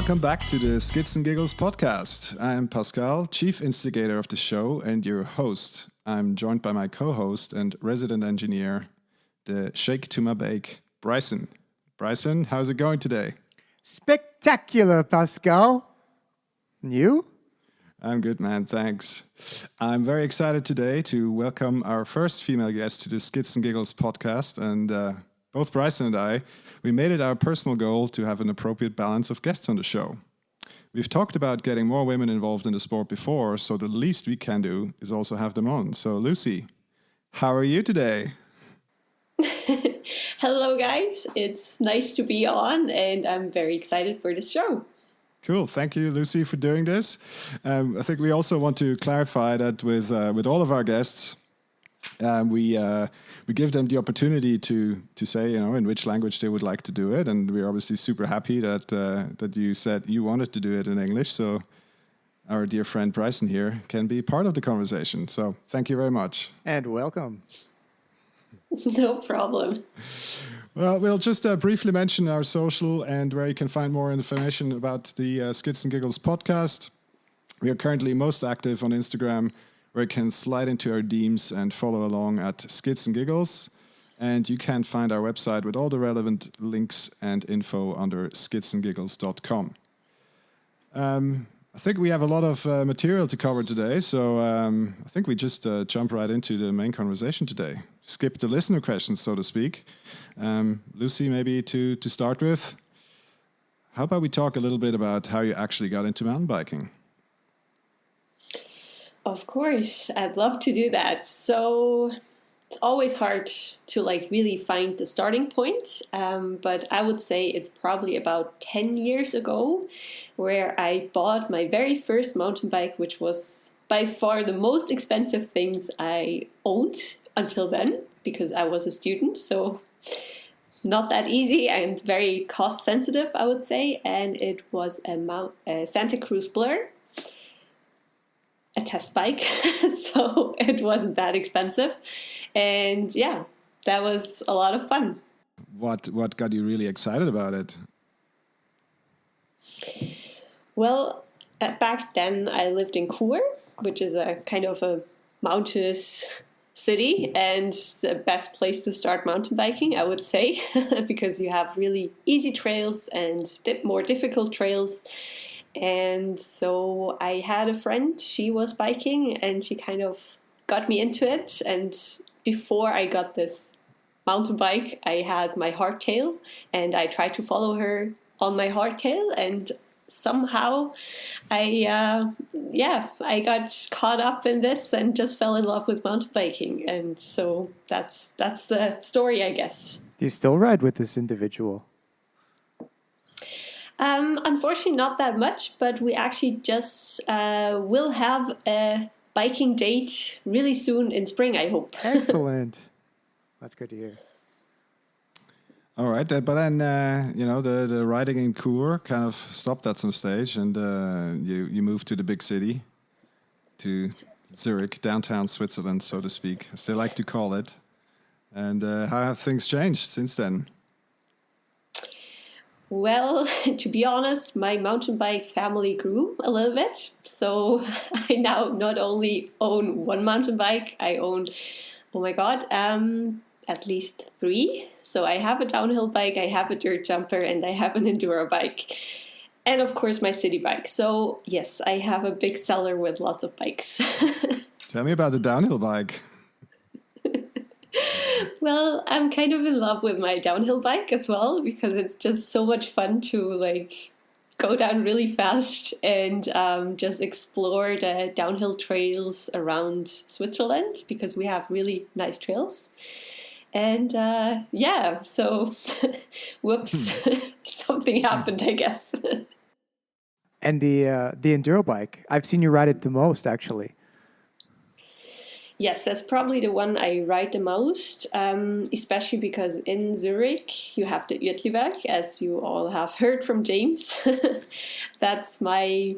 Welcome back to the Skits and Giggles podcast. I'm Pascal, chief instigator of the show and your host. I'm joined by my co-host and resident engineer, the shake to my bake, Bryson. Bryson, how's it going today? Spectacular, Pascal. And you? I'm good, man. Thanks. I'm very excited today to welcome our first female guest to the Skits and Giggles podcast. And both Bryson and I, we made it our personal goal to have an appropriate balance of guests on the show. We've talked about getting more women involved in the sport before, so the least we can do is also have them on. So, Lucy, how are you today? Hello, guys. It's nice to be on, and I'm very excited for this show. Cool. Thank you, Lucy, for doing this. I think we also want to clarify that with all of our guests, we give them the opportunity to say, in which language they would like to do it. And we're obviously super happy that you said you wanted to do it in English. So our dear friend Bryson here can be part of the conversation. So thank you very much. And welcome. No problem. Well, we'll just briefly mention our social and where you can find more information about the Skits and Giggles podcast. We are currently most active on Instagram, where you can slide into our DMs and follow along at Skits and Giggles. And you can find our website with all the relevant links and info under skitsandgiggles.com. I think we have a lot of material to cover today, so I think we just jump right into the main conversation today. Skip the listener questions, so to speak. Lucy, maybe to start with, how about we talk a little bit about how you actually got into mountain biking? Of course, I'd love to do that. So it's always hard to really find the starting point, but I would say it's probably about 10 years ago where I bought my very first mountain bike, which was by far the most expensive things I owned until then, because I was a student, so not that easy and very cost sensitive, I would say. And it was a Santa Cruz Blur, a test bike, so it wasn't that expensive. And yeah, that was a lot of fun. What got you really excited about it? Well, back then I lived in Kur, which is a kind of a mountainous city and the best place to start mountain biking, I would say, because you have really easy trails and more difficult trails. And so I had a friend, she was biking and she kind of got me into it. And before I got this mountain bike, I had my hardtail and I tried to follow her on my hardtail, and somehow I got caught up in this and just fell in love with mountain biking. And so that's the story, I guess. Do you still ride with this individual? Unfortunately, not that much, but we actually just will have a biking date really soon in spring, I hope. Excellent. That's good to hear. All right, but then, the riding in Kur kind of stopped at some stage, and you moved to the big city, to Zurich, downtown Switzerland, so to speak, as they like to call it. And how have things changed since then? Well, to be honest, my mountain bike family grew a little bit. So I now not only own one mountain bike, I own, at least 3. So I have a downhill bike, I have a dirt jumper, and I have an enduro bike. And of course, my city bike. So yes, I have a big cellar with lots of bikes. Tell me about the downhill bike. Well, I'm kind of in love with my downhill bike as well, because it's just so much fun to go down really fast and just explore the downhill trails around Switzerland, because we have really nice trails. And so whoops, something happened, I guess. And the enduro bike, I've seen you ride it the most, actually. Yes, that's probably the one I ride the most, especially because in Zurich you have the Uetliberg, as you all have heard from James. That's my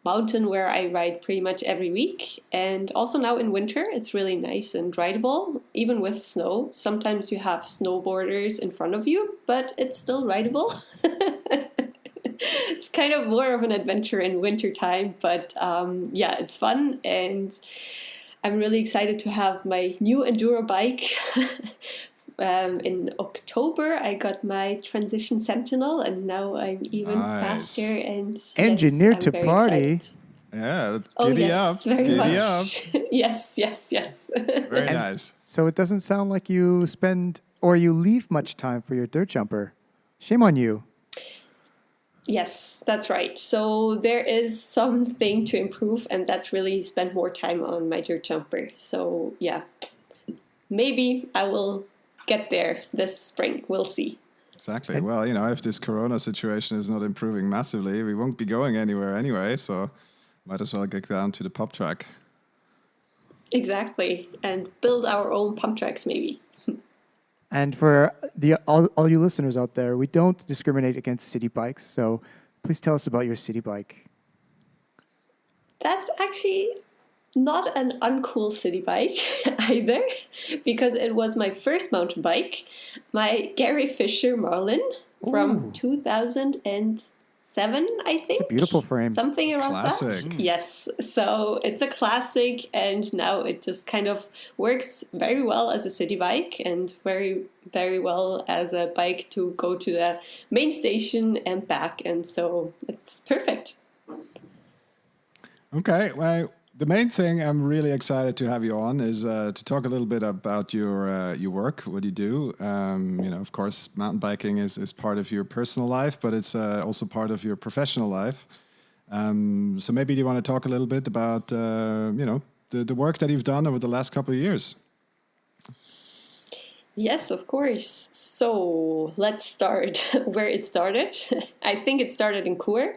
mountain where I ride pretty much every week. And also now in winter, it's really nice and rideable, even with snow. Sometimes you have snowboarders in front of you, but it's still rideable. it's kind of more of an adventure in wintertime, but yeah, it's fun. And I'm really excited to have my new enduro bike. In October, I got my Transition Sentinel, and now I'm even Nice. faster. And Engineered yes, to I'm very party. excited. Yeah, Oh giddy yes, up, very giddy up. much. Yes, yes, yes. Very And nice. so it doesn't sound like you spend or you leave much time for your dirt jumper. Shame on you. Yes, that's right. So there is something to improve, and that's really spend more time on my dirt jumper. So yeah, maybe I will get there this spring. We'll see. Exactly. Well, if this Corona situation is not improving massively, we won't be going anywhere anyway. So might as well get down to the pop track. Exactly, and build our own pump tracks maybe. And for all you listeners out there, we don't discriminate against city bikes. So please tell us about your city bike. That's actually not an uncool city bike either, because it was my first mountain bike, my Gary Fisher Marlin from 2007, I think. It's a beautiful frame. Something around Classic. that. Yes. So it's a classic, and now it just kind of works very well as a city bike and very, very well as a bike to go to the main station and back. And so it's perfect. Okay. Well, the main thing I'm really excited to have you on is to talk a little bit about your work, what you do. Of course, mountain biking is part of your personal life, but it's also part of your professional life. So maybe you want to talk a little bit about the work that you've done over the last couple of years. Yes, of course. So let's start where it started. I think it started in Cour.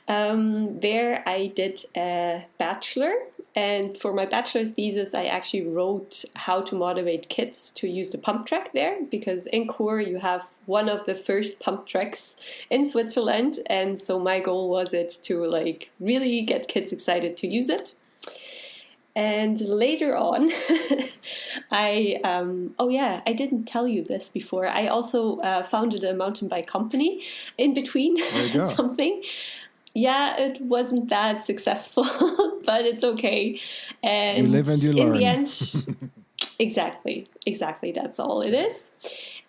There I did a bachelor, and for my bachelor thesis I actually wrote how to motivate kids to use the pump track there, because in Cour you have one of the first pump tracks in Switzerland, and so my goal was it to really get kids excited to use it. And later on, I didn't tell you this before. I also founded a mountain bike company in between something. Yeah, it wasn't that successful, but it's okay. And you live and you learn. In the end, exactly, that's all it is.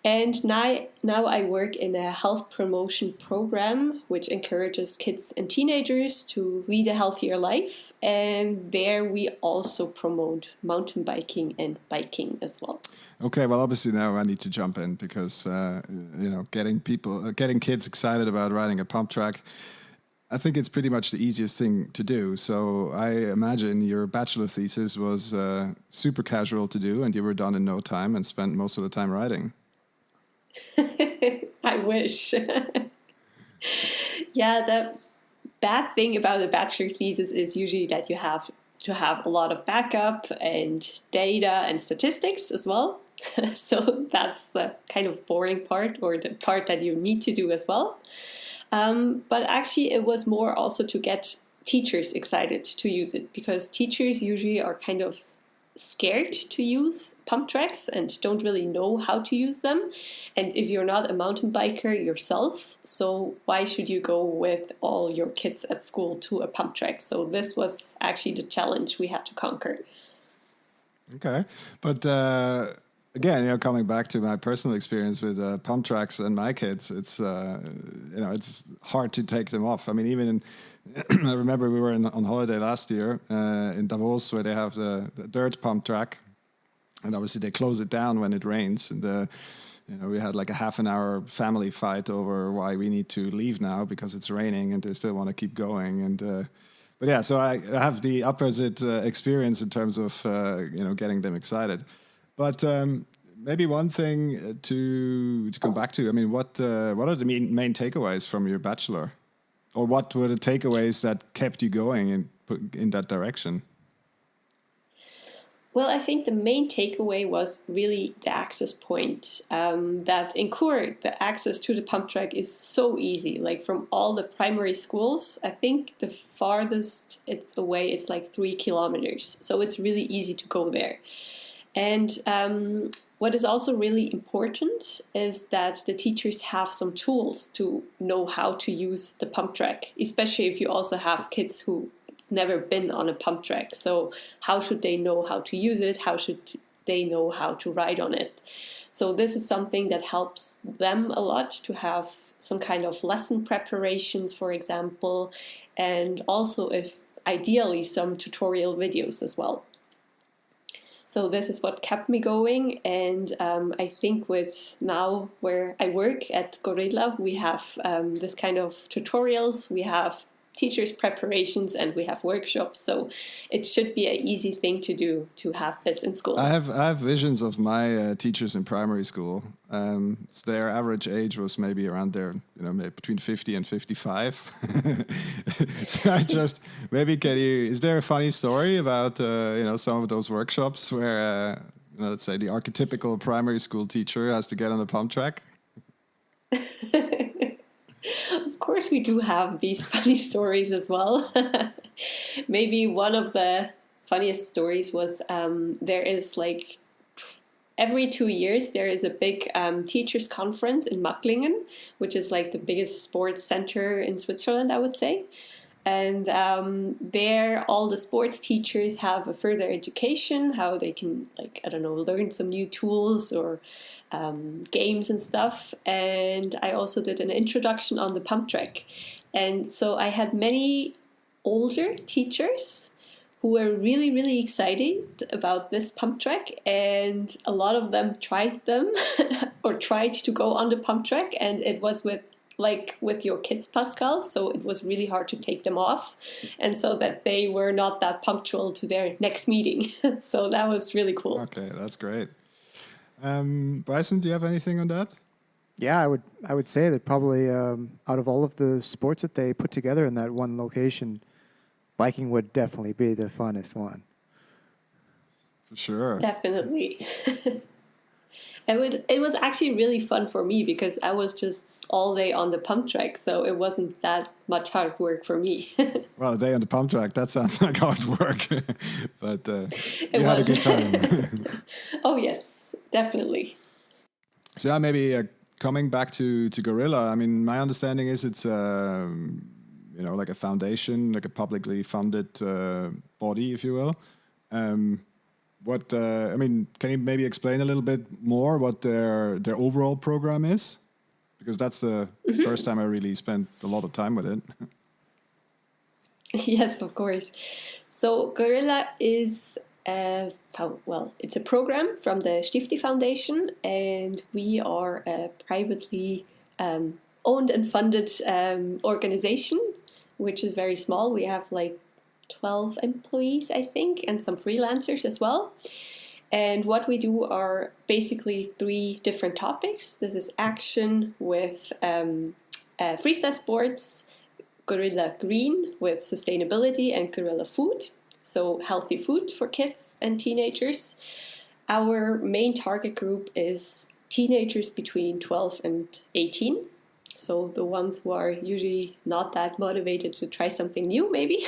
And now I work in a health promotion program, which encourages kids and teenagers to lead a healthier life. And there we also promote mountain biking and biking as well. Okay, well, obviously now I need to jump in because getting kids excited about riding a pump track, I think it's pretty much the easiest thing to do. So I imagine your bachelor thesis was super casual to do, and you were done in no time and spent most of the time riding. I wish. Yeah, the bad thing about a bachelor thesis is usually that you have to have a lot of backup and data and statistics as well. So that's the kind of boring part, or the part that you need to do as well. But actually it was more also to get teachers excited to use it, because teachers usually are kind of scared to use pump tracks and don't really know how to use them. And if you're not a mountain biker yourself, so why should you go with all your kids at school to a pump track? So this was actually the challenge we had to conquer. Okay, but again, coming back to my personal experience with pump tracks and my kids, it's it's hard to take them off. I mean, even I remember we were on holiday last year in Davos, where they have the dirt pump track, and obviously they close it down when it rains. And we had like a half an hour family fight over why we need to leave now because it's raining, and they still want to keep going. And but yeah, so I have the opposite experience in terms of getting them excited. But maybe one thing to come back to. I mean, what are the main takeaways from your bachelor? Or what were the takeaways that kept you going in that direction? Well, I think the main takeaway was really the access point. That in Cour, the access to the pump track is so easy. Like from all the primary schools, I think the farthest it's away, it's like 3 kilometers. So it's really easy to go there. And what is also really important is that the teachers have some tools to know how to use the pump track, especially if you also have kids who never been on a pump track. So how should they know how to use it? How should they know how to ride on it? So this is something that helps them a lot to have some kind of lesson preparations, for example, and also if ideally some tutorial videos as well. So this is what kept me going, and I think with now where I work at Gorilla, we have this kind of tutorials, we have teachers' preparations, and we have workshops. So it should be an easy thing to do to have this in school. I have visions of my teachers in primary school. So their average age was maybe around there, maybe between 50 and 55. So I just maybe is there a funny story about some of those workshops where let's say the archetypical primary school teacher has to get on the pump track? Of course, we do have these funny stories as well. Maybe one of the funniest stories was there is like every 2 years there is a big teachers conference in Macklingen, which is like the biggest sports center in Switzerland, I would say. And there all the sports teachers have a further education, how they can, learn some new tools or games and stuff. And I also did an introduction on the pump track. And so I had many older teachers who were really, really excited about this pump track. And a lot of them tried them or tried to go on the pump track. And it was with your kids, Pascal, so it was really hard to take them off, and so that they were not that punctual to their next meeting. So that was really cool. Okay, that's great. Bryson, do you have anything on that? Yeah, I would say that probably out of all of the sports that they put together in that one location, biking would definitely be the funnest one. For sure. Definitely. It was actually really fun for me because I was just all day on the pump track, so it wasn't that much hard work for me. Well, a day on the pump track, that sounds like hard work, but you had a good time. Oh, yes, definitely. So maybe coming back to Gorilla, I mean, my understanding is it's like a foundation, like a publicly funded body, if you will. Can you maybe explain a little bit more what their overall program is? Because that's the first time I really spent a lot of time with it. Yes, of course. So Gorilla is it's a program from the Stifti Foundation, and we are a privately owned and funded organization, which is very small. We have 12 employees, I think, and some freelancers as well. And what we do are basically 3 different topics. This is action with freestyle sports, Gorilla Green with sustainability, and Gorilla Food, so healthy food for kids and teenagers. Our main target group is teenagers between 12 and 18. So the ones who are usually not that motivated to try something new, maybe.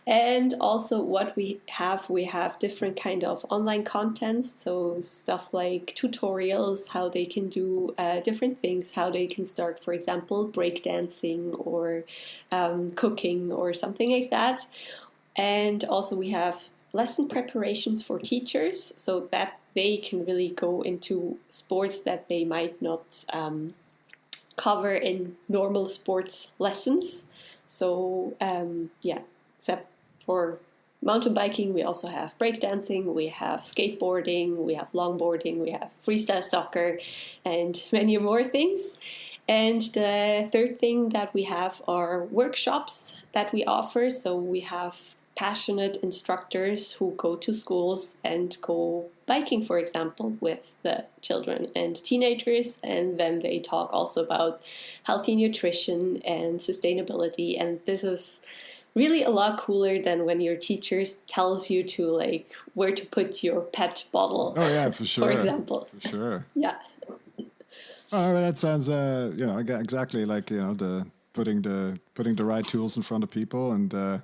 And also what we have different kind of online contents. So stuff like tutorials, how they can do different things, how they can start, for example, breakdancing or cooking or something like that. And also we have lesson preparations for teachers so that they can really go into sports that they might not cover in normal sports lessons. So except for mountain biking, we also have breakdancing, we have skateboarding, we have longboarding, we have freestyle soccer, and many more things. And the third thing that we have are workshops that we offer. So we have passionate instructors who go to schools and go biking, for example, with the children and teenagers, and then they talk also about healthy nutrition and sustainability. And this is really a lot cooler than when your teacher tells you to where to put your pet bottle. Oh yeah, for sure. For example. For sure. Yeah. Oh, that sounds exactly like the putting the right tools in front of people and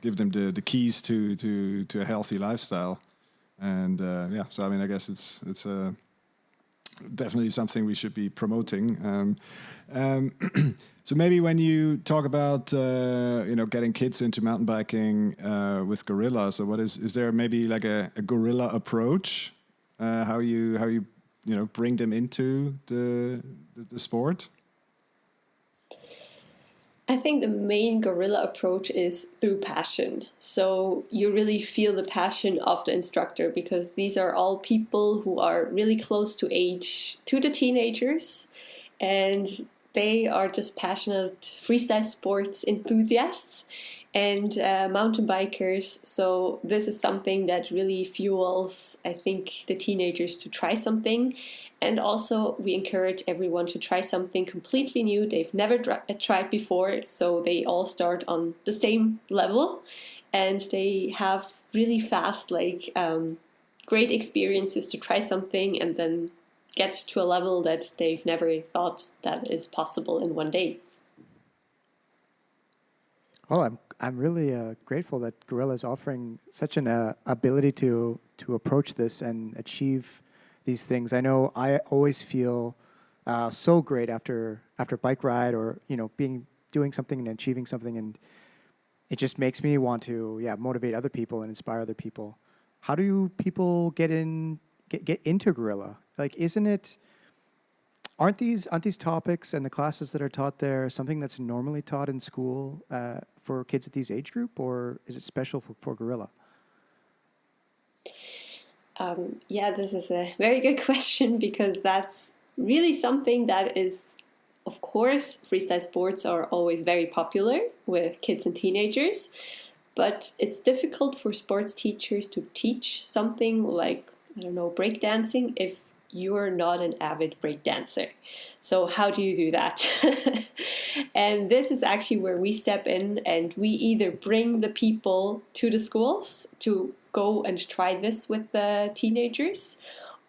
give them the keys to a healthy lifestyle. And yeah, so I mean, I guess it's definitely something we should be promoting. Um, so maybe when you talk about getting kids into mountain biking with gorillas, so what is there maybe like a gorilla approach? How you bring them into the sport? I think the main gorilla approach is through passion. So you really feel the passion of the instructor, because these are all people who are really close to age to the teenagers, and they are just passionate freestyle sports enthusiasts and mountain bikers. So this is something that really fuels, I think, the teenagers to try something. And also, we encourage everyone to try something completely new they've never tried before. So they all start on the same level, and they have really fast, great experiences to try something, and then get to a level that they've never thought that is possible in one day. Well, I'm really grateful that Gorilla is offering such an ability to approach this and achieve these things. I know I always feel so great after bike ride, or doing something and achieving something, and it just makes me want to motivate other people and inspire other people. How do people get into Gorilla? Like, aren't these topics and the classes that are taught there something that's normally taught in school for kids at these age group, or is it special for Gorilla? This is a very good question, because that's really something that is, of course, freestyle sports are always very popular with kids and teenagers, but it's difficult for sports teachers to teach something like, I don't know, breakdancing if you're not an avid breakdancer. So how do you do that? And this is actually where we step in, and we either bring the people to the schools to go and try this with the teenagers,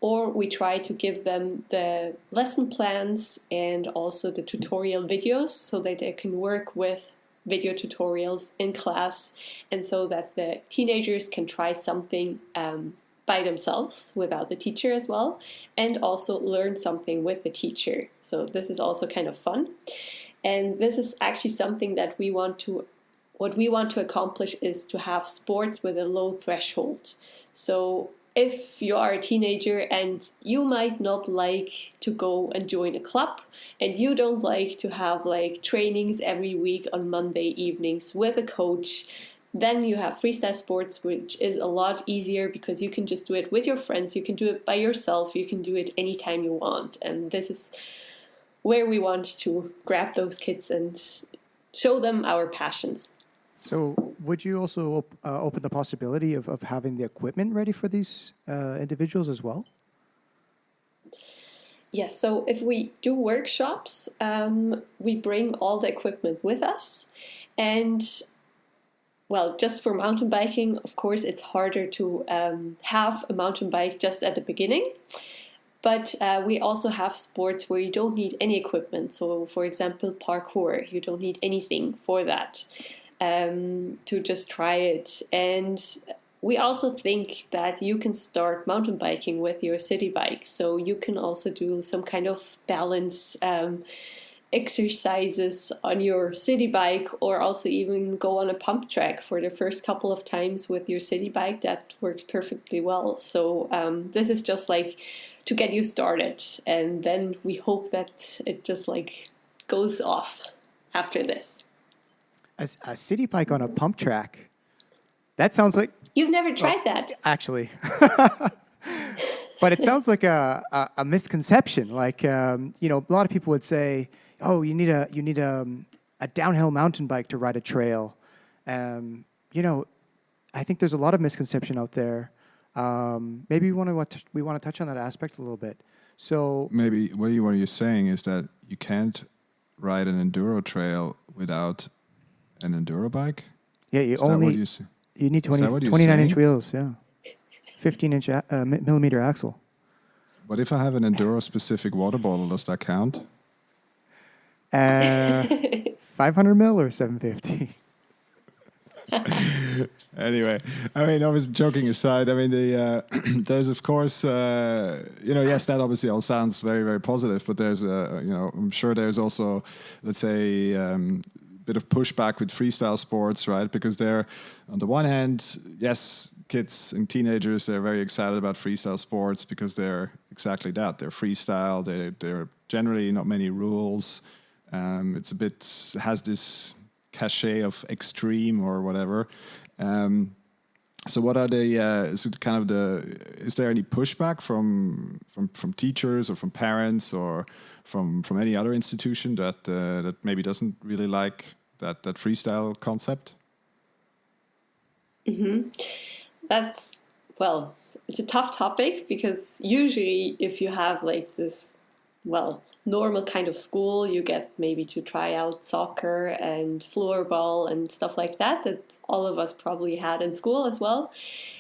or we try to give them the lesson plans and also the tutorial videos so that they can work with video tutorials in class, and so that the teenagers can try something by themselves without the teacher as well, and also learn something with the teacher. So this is also kind of fun. And this is actually something that what we want to accomplish is to have sports with a low threshold. So if you are a teenager and you might not like to go and join a club, and you don't like to have trainings every week on Monday evenings with a coach, then you have freestyle sports, which is a lot easier because you can just do it with your friends, you can do it by yourself, you can do it anytime you want. And this is where we want to grab those kids and show them our passions. So would you also open the possibility of having the equipment ready for these individuals as well? Yes, so if we do workshops, we bring all the equipment with us. And well, just for mountain biking, of course, it's harder to have a mountain bike just at the beginning. But we also have sports where you don't need any equipment. So, for example, parkour, you don't need anything for that to just try it. And we also think that you can start mountain biking with your city bike. So you can also do some kind of balance exercises on your city bike, or also even go on a pump track for the first couple of times with your city bike. That works perfectly well. So this is just to get you started, and then we hope that it just goes off after this. A city bike on a pump track, that sounds like... You've never tried that? Actually. But it sounds like a misconception. A lot of people would say, oh, you need a downhill mountain bike to ride a trail. I think there's a lot of misconception out there. Maybe we want to touch on that aspect a little bit. So maybe what you're saying is that you can't ride an enduro trail without an enduro bike. Yeah, you need 29-inch wheels. Yeah, 15-inch millimeter axle. What if I have an enduro-specific water bottle? Does that count? 500 mil or 750? Anyway, I mean, I was joking aside. I mean, there's of course, yes, that obviously all sounds very, very positive. But there's, I'm sure there's also, let's say, bit of pushback with freestyle sports, right? Because they're, on the one hand, yes, kids and teenagers, they're very excited about freestyle sports because they're exactly that. They're freestyle. They're generally not many rules. It's a bit, has this cachet of extreme or whatever. So what are is there any pushback from teachers or from parents or from any other institution that maybe doesn't really like that freestyle concept? That's, well, it's a tough topic because usually if you have like this, well, normal kind of school, you get maybe to try out soccer and floorball and stuff like that all of us probably had in school as well.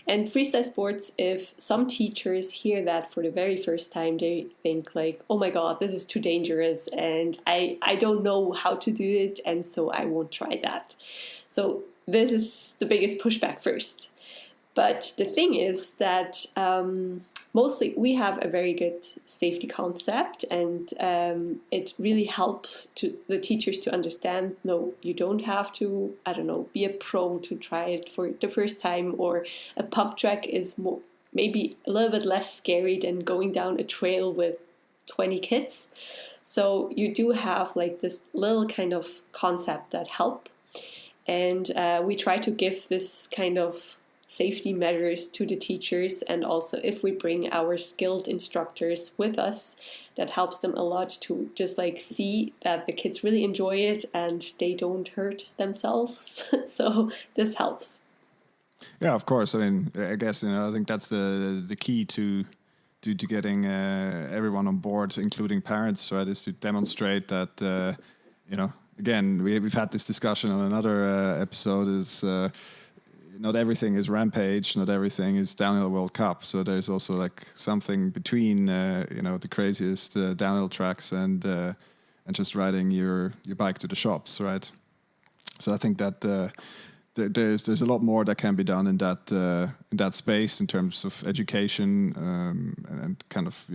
And freestyle sports, if some teachers hear that for the very first time, they think like, oh my God, this is too dangerous and I don't know how to do it, and so I won't try that. So this is the biggest pushback first. But the thing is that mostly we have a very good safety concept, and it really helps to the teachers to understand, no, you don't have to, I don't know, be a pro to try it for the first time, or a pump track is maybe a little bit less scary than going down a trail with 20 kids. So you do have like this little kind of concept that help. And we try to give this kind of safety measures to the teachers, and also if we bring our skilled instructors with us, that helps them a lot to just like see that the kids really enjoy it and they don't hurt themselves. So this helps. Yeah, of course. I mean, I guess I think that's the key to getting everyone on board, including parents, right? Is to demonstrate that again, we've had this discussion on another episode. Is not everything is Rampage, not everything is Downhill World Cup. So there's also like something between the craziest downhill tracks and just riding your bike to the shops, right? So I think that there's a lot more that can be done in that space in terms of education and kind of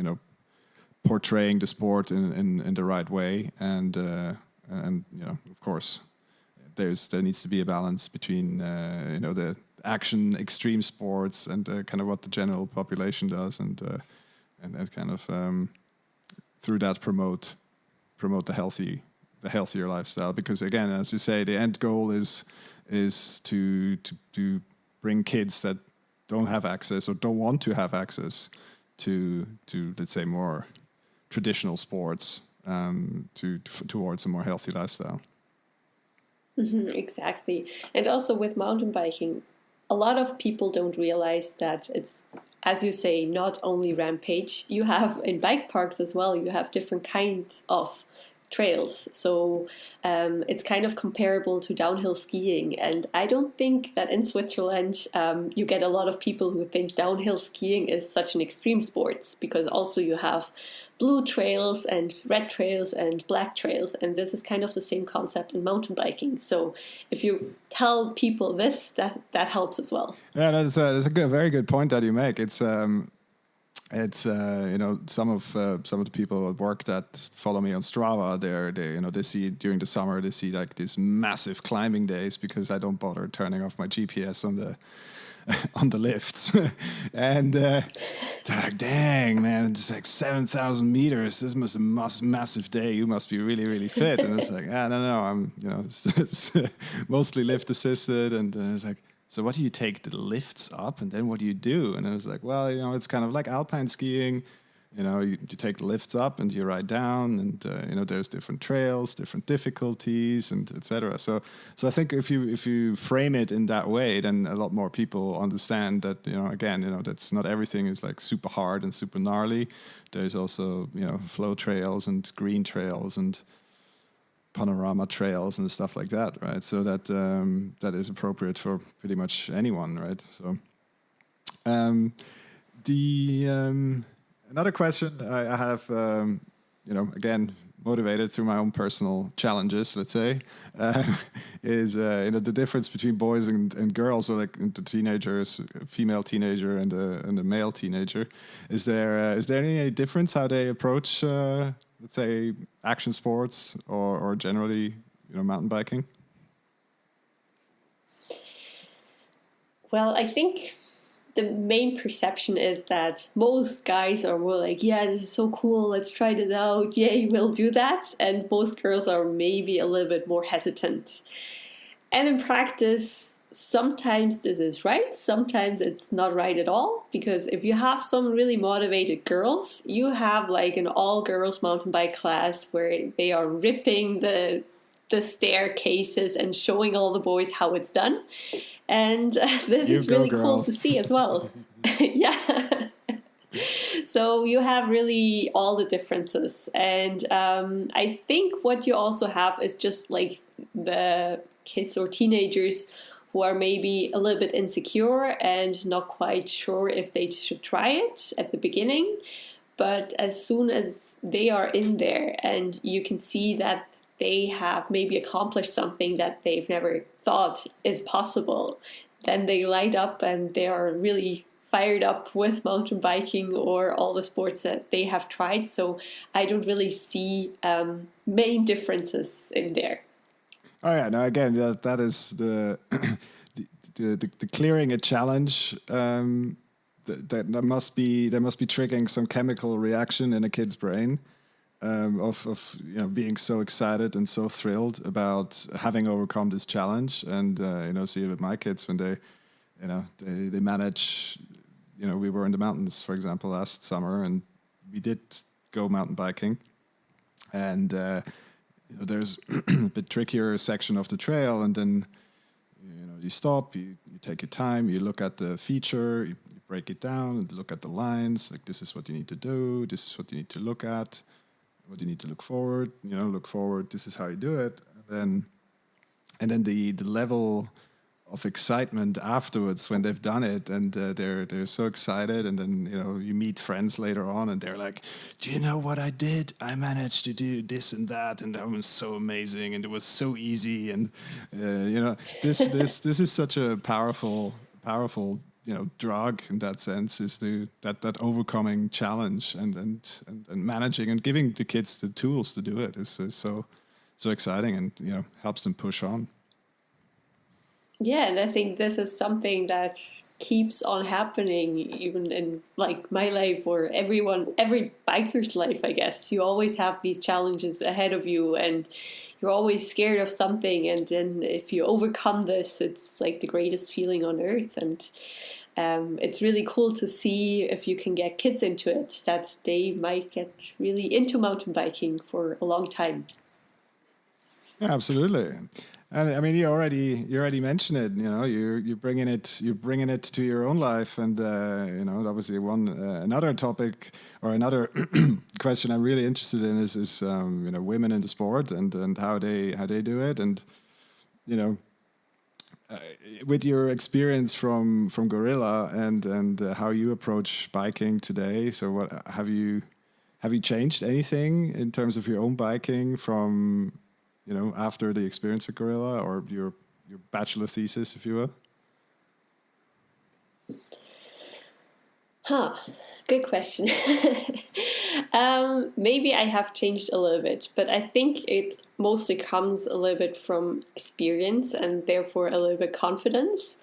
portraying the sport in the right way, and of course there needs to be a balance between the action extreme sports and kind of what the general population does, and kind of through that promote the healthier lifestyle. Because again, as you say, the end goal is to bring kids that don't have access or don't want to have access to let's say more traditional sports towards a more healthy lifestyle. Exactly. And also with mountain biking, a lot of people don't realize that it's, as you say, not only Rampage. You have in bike parks as well, you have different kinds of trails. So it's kind of comparable to downhill skiing. And I don't think that in Switzerland you get a lot of people who think downhill skiing is such an extreme sport, because also you have blue trails and red trails and black trails. And this is kind of the same concept in mountain biking. So if you tell people this, that helps as well. Yeah, that's a very good point that you make. It's some of the people at work that follow me on Strava, they see during the summer, they see like these massive climbing days because I don't bother turning off my GPS on the on the lifts. And they're like, dang, man, it's like 7,000 meters. This must be a massive day. You must be really, really fit. And it's like, no, I'm, it's mostly lift assisted. And it's like, so what do you take the lifts up and then what do you do? And I was like, well, it's kind of like alpine skiing. You take the lifts up and you ride down, and there's different trails, different difficulties, and etc. So I think if you frame it in that way, then a lot more people understand that that's not everything is like super hard and super gnarly. There's also flow trails and green trails and panorama trails and stuff like that, right? So that is appropriate for pretty much anyone, right? So another question I have, again, motivated through my own personal challenges, let's say, is the difference between boys and girls, or like the teenagers, a female teenager and a male teenager. Is there any difference how they approach, let's say, action sports or generally, mountain biking? Well, I think the main perception is that most guys are more like, yeah, this is so cool, let's try this out, yay, we'll do that. And most girls are maybe a little bit more hesitant. And in practice, sometimes this is right, sometimes it's not right at all. Because if you have some really motivated girls, you have like an all-girls mountain bike class where they are ripping the staircases and showing all the boys how it's done. And this is really cool to see as well. Yeah. So you have really all the differences. And I think what you also have is just like the kids or teenagers who are maybe a little bit insecure and not quite sure if they should try it at the beginning. But as soon as they are in there and you can see that they have maybe accomplished something that they've never thought is possible, then they light up and they are really fired up with mountain biking or all the sports that they have tried. So I don't really see main differences in there. Oh yeah, no. Again, that is the the clearing a challenge. That must be triggering some chemical reaction in a kid's brain. Of being so excited and so thrilled about having overcome this challenge, and see it with my kids when they manage. We were in the mountains, for example, last summer, and we did go mountain biking, and there's a bit trickier section of the trail, and then you stop, you take your time, you look at the feature, you break it down, and look at the lines. Like, this is what you need to do. This is what you need to look at. What you need to look forward, this is how you do it. And then the level of excitement afterwards when they've done it, and they're so excited. And then, you meet friends later on and they're like, do you know what I did? I managed to do this and that, and that was so amazing, and it was so easy. And, this is such a powerful, drug in that sense, is that overcoming challenge and managing and giving the kids the tools to do it is so exciting, and helps them push on. Yeah, and I think this is something that keeps on happening even in like my life or every biker's life, I guess. You always have these challenges ahead of you and you're always scared of something, and then if you overcome this, it's like the greatest feeling on earth. And it's really cool to see if you can get kids into it, that they might get really into mountain biking for a long time. Yeah, absolutely. And I mean, you already mentioned it. You're bringing it to your own life, and obviously another topic or another question I'm really interested in is women in the sport and how they do it, and with your experience from Gorilla and how you approach biking today. So what have you changed anything in terms of your own biking from after the experience with Gorilla, or your bachelor thesis, if you will? Good question. Maybe I have changed a little bit, but I think it mostly comes a little bit from experience and therefore a little bit confidence.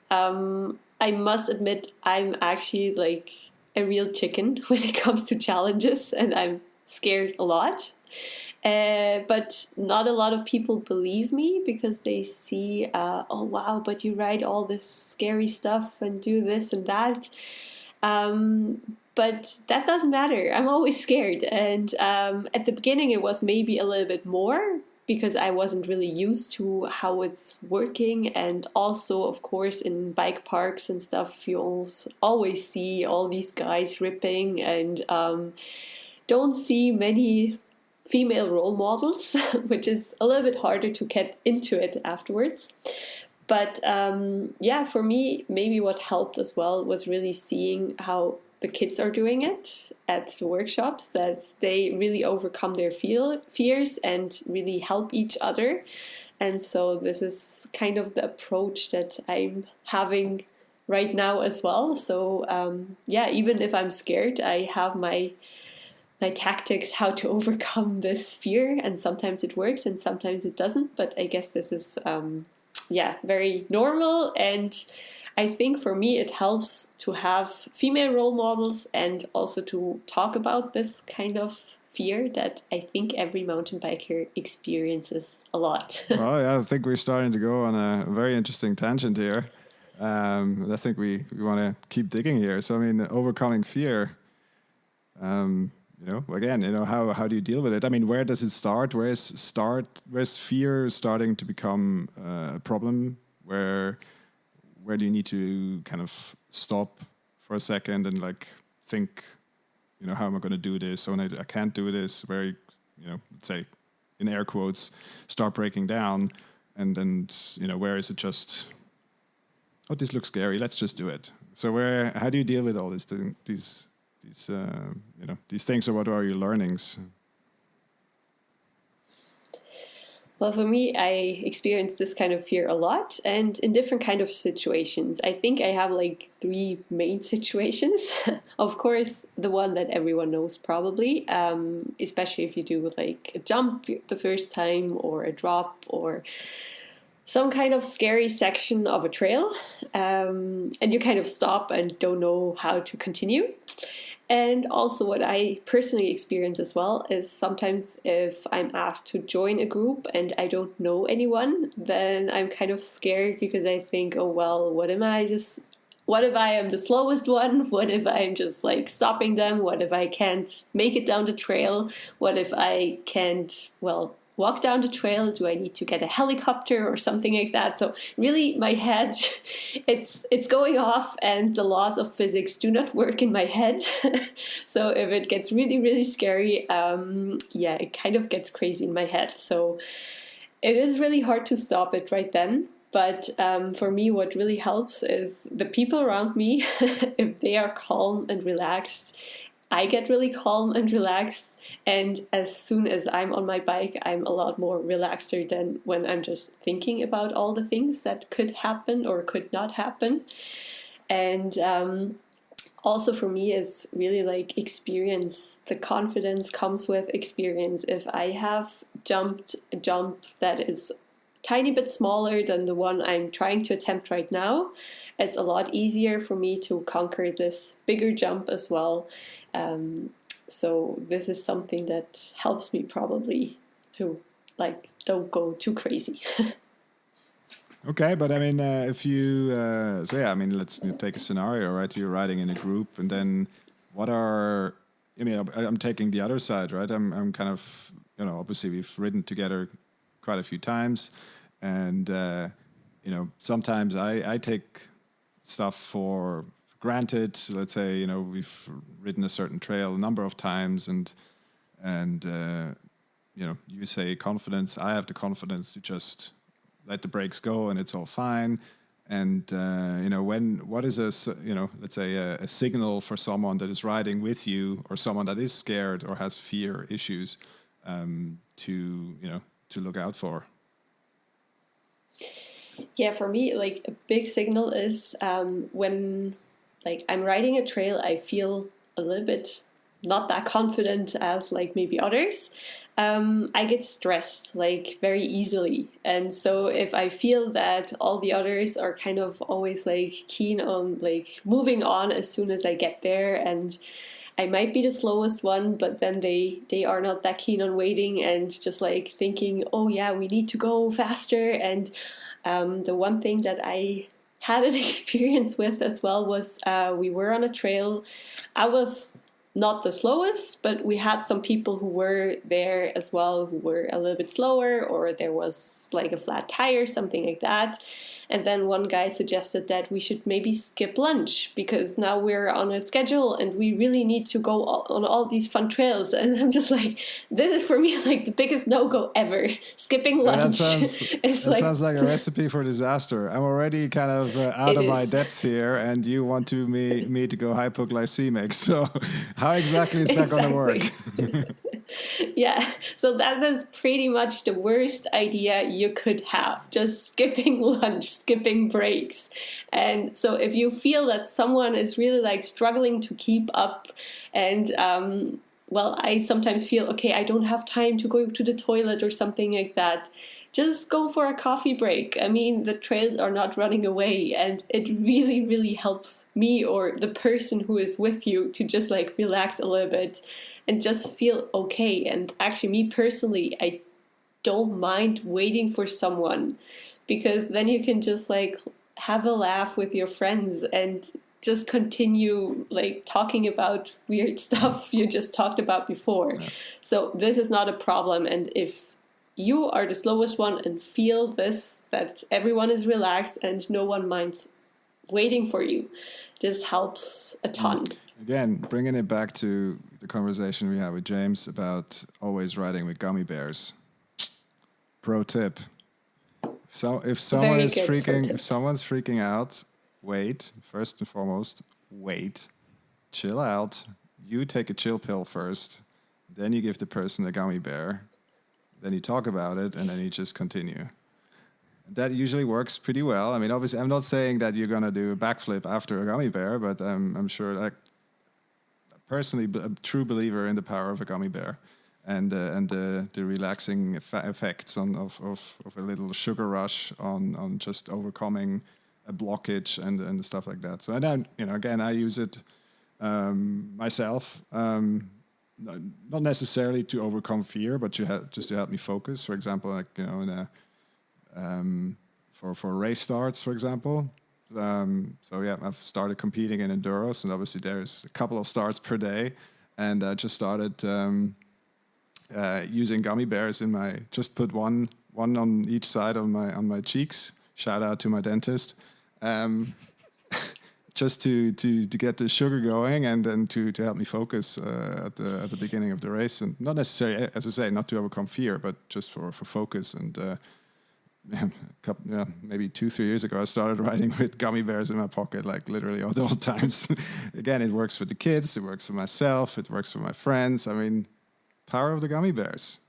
I must admit, I'm actually like a real chicken when it comes to challenges, and I'm scared a lot. But not a lot of people believe me because they see, oh wow, but you ride all this scary stuff and do this and that. But that doesn't matter. I'm always scared. And at the beginning, it was maybe a little bit more because I wasn't really used to how it's working. And also, of course, in bike parks and stuff, you always see all these guys ripping and don't see many female role models, which is a little bit harder to get into it afterwards. But for me, maybe what helped as well was really seeing how the kids are doing it at the workshops, that they really overcome their fears and really help each other. And so this is kind of the approach that I'm having right now as well. So even if I'm scared, I have my tactics how to overcome this fear, and sometimes it works and sometimes it doesn't. But I guess this is very normal, and I think for me it helps to have female role models and also to talk about this kind of fear that I think every mountain biker experiences a lot. Well, yeah, I think we're starting to go on a very interesting tangent here. I think we want to keep digging here. So, I mean, overcoming fear, again, how do you deal with it? I mean, where does it start? Where's fear starting to become a problem? Where do you need to kind of stop for a second and like think, how am I going to do this? So when I can't do this, where, let's say in air quotes, start breaking down, and where is it just, oh, this looks scary, let's just do it. So how do you deal with all these things, or what are your learnings? Well, for me, I experienced this kind of fear a lot, and in different kind of situations. I think I have like 3 main situations. Of course, the one that everyone knows probably, especially if you do like a jump the first time, or a drop, or some kind of scary section of a trail, and you kind of stop and don't know how to continue. And also what I personally experience as well is sometimes if I'm asked to join a group and I don't know anyone, then I'm kind of scared, because I think, oh, well, what if I am the slowest one? What if I'm just like stopping them? What if I can't make it down the trail? What if I can't, walk down the trail? Do I need to get a helicopter or something like that? So really my head, it's going off, and the laws of physics do not work in my head. So if it gets really, really scary, it kind of gets crazy in my head. So it is really hard to stop it right then. But for me, what really helps is the people around me. If they are calm and relaxed, I get really calm and relaxed, and as soon as I'm on my bike, I'm a lot more relaxed than when I'm just thinking about all the things that could happen or could not happen. And also for me is really like experience. The confidence comes with experience. If I have jumped a jump that is tiny bit smaller than the one I'm trying to attempt right now, it's a lot easier for me to conquer this bigger jump as well. So this is something that helps me probably to don't go too crazy. Okay, but I mean, if you let's take a scenario, right? You're riding in a group, and then I'm taking the other side, right? I'm kind of, obviously we've ridden together quite a few times, and sometimes I take stuff for granted. Let's say we've ridden a certain trail a number of times, and you say confidence. I have the confidence to just let the brakes go and it's all fine. And what is let's say a signal for someone that is riding with you, or someone that is scared or has fear issues, to look out for? Yeah, for me, like a big signal is when I'm riding a trail, I feel a little bit not that confident as like maybe others. I get stressed like very easily. And so if I feel that all the others are kind of always like keen on like moving on as soon as I get there, and I might be the slowest one, but then they are not that keen on waiting and just like thinking, oh yeah, we need to go faster. And the one thing that I had an experience with as well was we were on a trail. I was not the slowest, but we had some people who were there as well who were a little bit slower, or there was like a flat tire, something like that. And then one guy suggested that we should maybe skip lunch because now we're on a schedule and we really need to go on all these fun trails. And I'm just like, this is for me like the biggest no-go ever. Skipping lunch. That sounds like a recipe for disaster. I'm already kind of out of my depth here, and you want me to go hypoglycemic. So how exactly is that going to work? Yeah, so that is pretty much the worst idea you could have. Just skipping lunch, skipping breaks. And so if you feel that someone is really like struggling to keep up and well, I sometimes feel, okay, I don't have time to go to the toilet or something like that. Just go for a coffee break. I mean, the trails are not running away, and it really, really helps me or the person who is with you to just like relax a little bit and just feel okay. And actually, me personally, I don't mind waiting for someone because then you can just like have a laugh with your friends and just continue like talking about weird stuff you just talked about before. Yeah. So this is not a problem. And if you are the slowest one and feel this, that everyone is relaxed and no one minds waiting for you, this helps a ton. Again, bringing it back to the conversation we had with James about always riding with gummy bears. Pro tip. So if someone's freaking out, wait. First and foremost, wait. Chill out. You take a chill pill first. Then you give the person the gummy bear. Then you talk about it, and then you just continue. That usually works pretty well. I mean, obviously, I'm not saying that you're going to do a backflip after a gummy bear, but I'm sure, like, personally, a true believer in the power of a gummy bear and the relaxing effects of a little sugar rush on just overcoming a blockage and stuff like that. So, and then, again, I use it myself. Not necessarily to overcome fear, but just to help me focus. For example, like for race starts, for example. So yeah, I've started competing in enduros, and obviously there's a couple of starts per day, and I just started using gummy bears in my. Just put one on each side on my cheeks. Shout out to my dentist. Just to get the sugar going and then to help me focus at the beginning of the race, and not necessarily, as I say, not to overcome fear, but just for focus. And maybe 2-3 years ago, I started riding with gummy bears in my pocket, like literally at all times. Again, it works for the kids, it works for myself, it works for my friends. I mean, power of the gummy bears,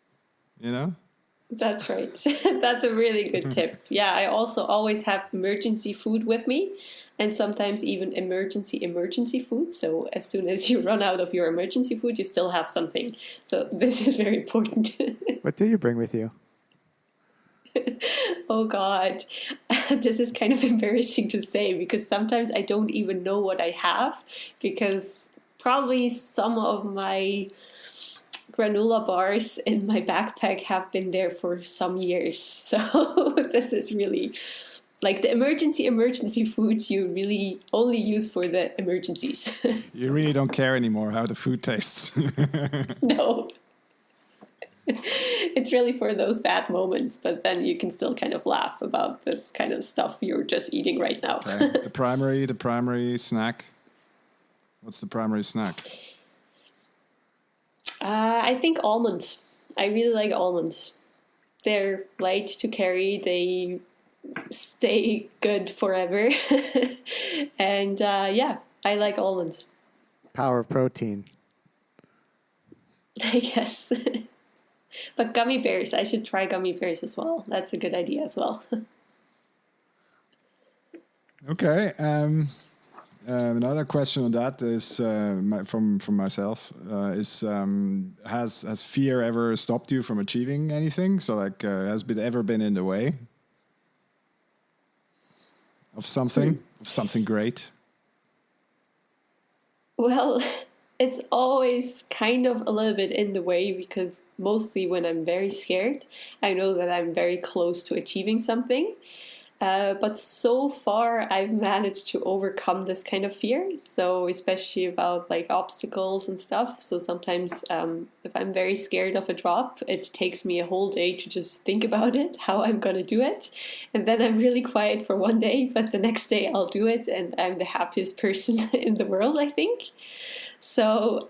That's right. That's a really good tip. Yeah, I also always have emergency food with me, and sometimes even emergency food. So as soon as you run out of your emergency food, you still have something. So this is very important. What do you bring with you? Oh God, this is kind of embarrassing to say because sometimes I don't even know what I have because probably some of my granola bars in my backpack have been there for some years. So this is really like the emergency food you really only use for the emergencies. You really don't care anymore how the food tastes. No. It's really for those bad moments, but then you can still kind of laugh about this kind of stuff you're just eating right now. Okay. The primary snack. What's the primary snack? I think almonds. I really like almonds. They're light to carry. They stay good forever. And yeah, I like almonds. Power of protein. I guess. But gummy bears, I should try gummy bears as well. That's a good idea as well. Okay. Another question on that is from myself is has fear ever stopped you from achieving anything? So like has it ever been in the way of something great? Well, it's always kind of a little bit in the way because mostly when I'm very scared, I know that I'm very close to achieving something. But so far, I've managed to overcome this kind of fear. So, especially about like obstacles and stuff. So, sometimes if I'm very scared of a drop, it takes me a whole day to just think about it, how I'm going to do it. And then I'm really quiet for one day, but the next day I'll do it. And I'm the happiest person in the world, I think. So,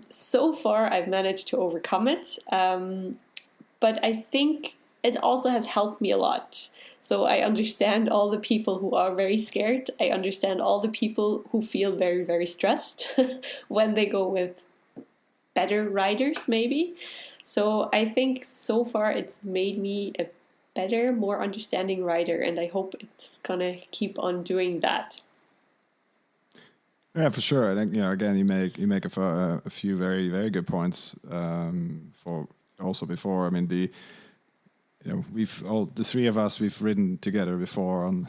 so far, I've managed to overcome it. But I think it also has helped me a lot. So I understand all the people who are very scared. I understand all the people who feel very, very stressed when they go with better riders, maybe. So I think so far it's made me a better, more understanding rider, and I hope it's gonna keep on doing that. Yeah, for sure. I think, again, you make a few very, very good points for also before. I mean, the three of us, we've ridden together before on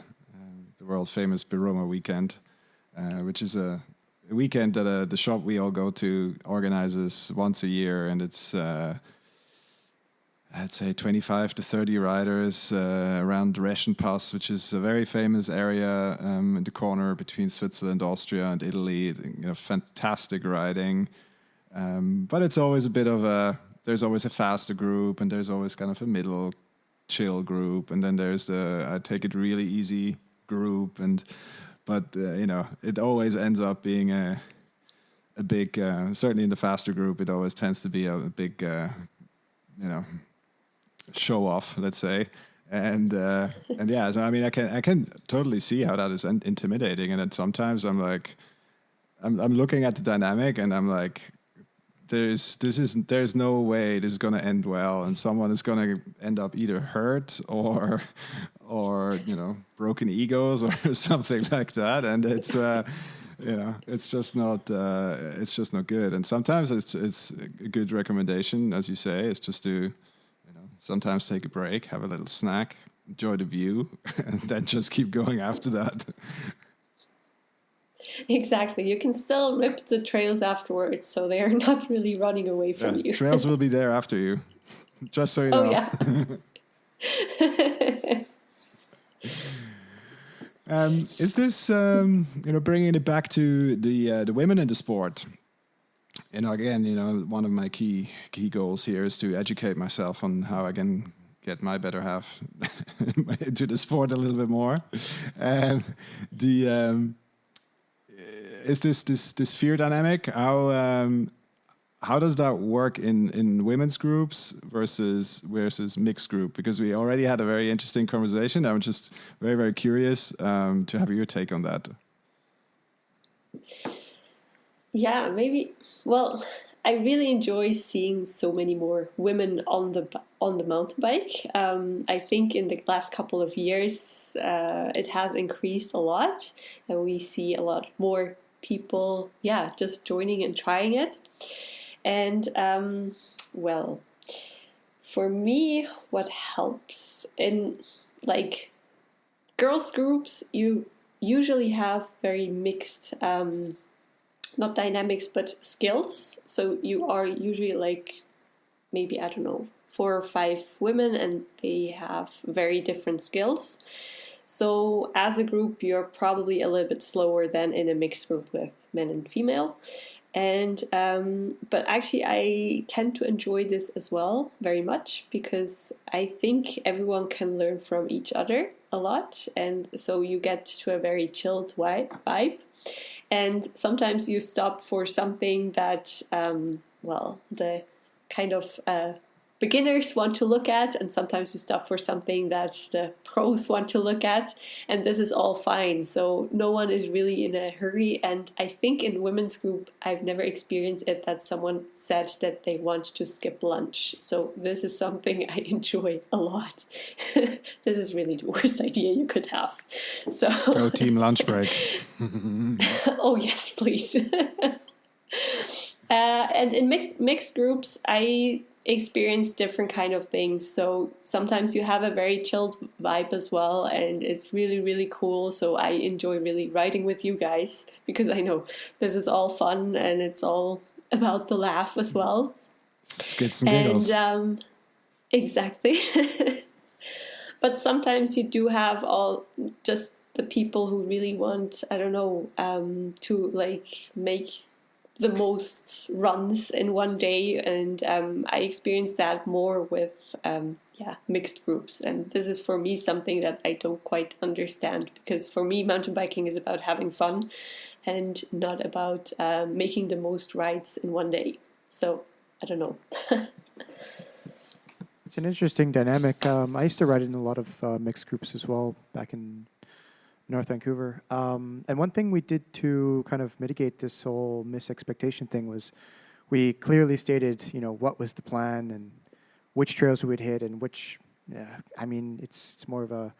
the world famous Biroma weekend, which is a weekend that the shop we all go to organizes once a year, and it's I'd say 25 to 30 riders around Reschenpass, which is a very famous area in the corner between Switzerland, Austria, and Italy. Fantastic riding, but it's always a bit of there's always a faster group, and there's always kind of a middle chill group, and then there's the I take it really easy group, but it always ends up being a big certainly in the faster group it always tends to be a big show off, let's say, and yeah, so I mean I can totally see how that is intimidating, and then sometimes I'm like I'm looking at the dynamic and I'm like, there's no way this is going to end well, and someone is going to end up either hurt or broken egos or something like that, and it's it's just not good. And sometimes it's a good recommendation, as you say, is just to sometimes take a break, have a little snack, enjoy the view, and then just keep going after that. Exactly. You can still rip the trails afterwards, so they are not really running away from you. Trails will be there after you, just so you know. Oh, yeah. Is this, bringing it back to the women in the sport? Again, one of my key goals here is to educate myself on how I can get my better half into the sport a little bit more. Is this fear dynamic? How does that work in women's groups versus mixed group? Because we already had a very interesting conversation. I'm just very, very curious to have your take on that. Yeah, maybe. Well, I really enjoy seeing so many more women on the mountain bike. I think in the last couple of years, it has increased a lot, and we see a lot more people, just joining and trying it. And well, for me, what helps in like girls groups, you usually have very mixed. Not dynamics, but skills. So you are usually like maybe, I don't know, 4 or 5 women, and they have very different skills. So as a group, you're probably a little bit slower than in a mixed group with men and female. And but actually I tend to enjoy this as well very much, because I think everyone can learn from each other a lot, and so you get to a very chilled vibe. And sometimes you stop for something that the kind of beginners want to look at, and sometimes you stop for something that the pros want to look at, and this is all fine. So no one is really in a hurry, and I think in women's group I've never experienced it that someone said that they want to skip lunch. So this is something I enjoy a lot. This is really the worst idea you could have. So go team lunch break. Oh yes, please. And in mixed groups, I experience different kind of things. So sometimes you have a very chilled vibe as well, and it's really, really cool. So I enjoy really riding with you guys, because I know this is all fun and it's all about the laugh as well. Skits and giggles. And exactly. But sometimes you do have all just the people who really want, I don't know, to like make the most runs in one day, and I experienced that more with mixed groups. And this is for me something that I don't quite understand, because for me mountain biking is about having fun and not about making the most rides in one day. So I don't know. It's an interesting dynamic. I used to ride in a lot of mixed groups as well back in North Vancouver. And one thing we did to kind of mitigate this whole misexpectation thing was we clearly stated, what was the plan and which trails we would hit and which, it's more of a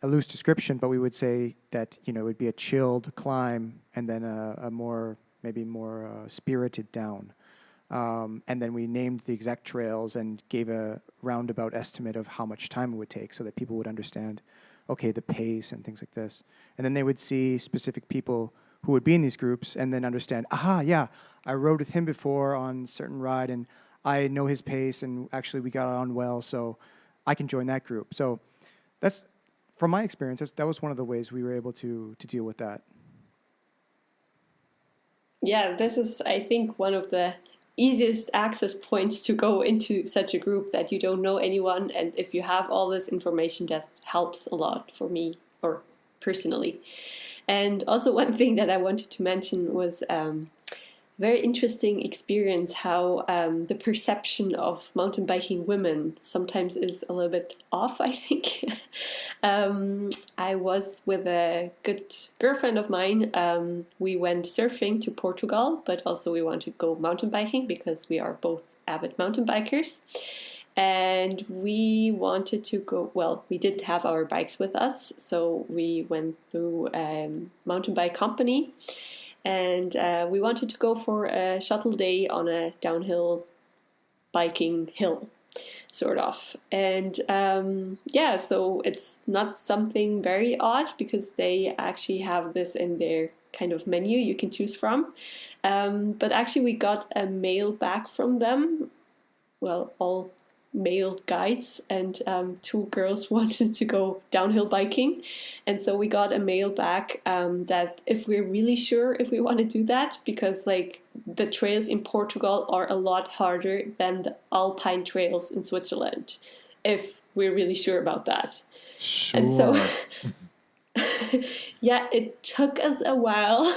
loose description, but we would say that, it would be a chilled climb and then a more spirited down. And then we named the exact trails and gave a roundabout estimate of how much time it would take so that people would understand, okay, the pace and things like this. And then they would see specific people who would be in these groups and then understand, I rode with him before on a certain ride and I know his pace and actually we got on well, so I can join that group. So that's, from my experience, that was one of the ways we were able to deal with that. Yeah, this is, I think, one of the easiest access points to go into such a group, that you don't know anyone, and if you have all this information, that helps a lot for me, or personally. And also one thing that I wanted to mention was very interesting experience how the perception of mountain biking women sometimes is a little bit off, I think. I was with a good girlfriend of mine. We went surfing to Portugal, but also we wanted to go mountain biking because we are both avid mountain bikers. And we wanted to go, well, we didn't have our bikes with us, so we went through a mountain bike company. And we wanted to go for a shuttle day on a downhill biking hill, sort of. And so it's not something very odd, because they actually have this in their kind of menu you can choose from. But actually we got a mail back from them, well, all male guides, and two girls wanted to go downhill biking, and so we got a mail back that if we're really sure if we want to do that, because like the trails in Portugal are a lot harder than the alpine trails in Switzerland, if we're really sure about that. Sure. And so it took us a while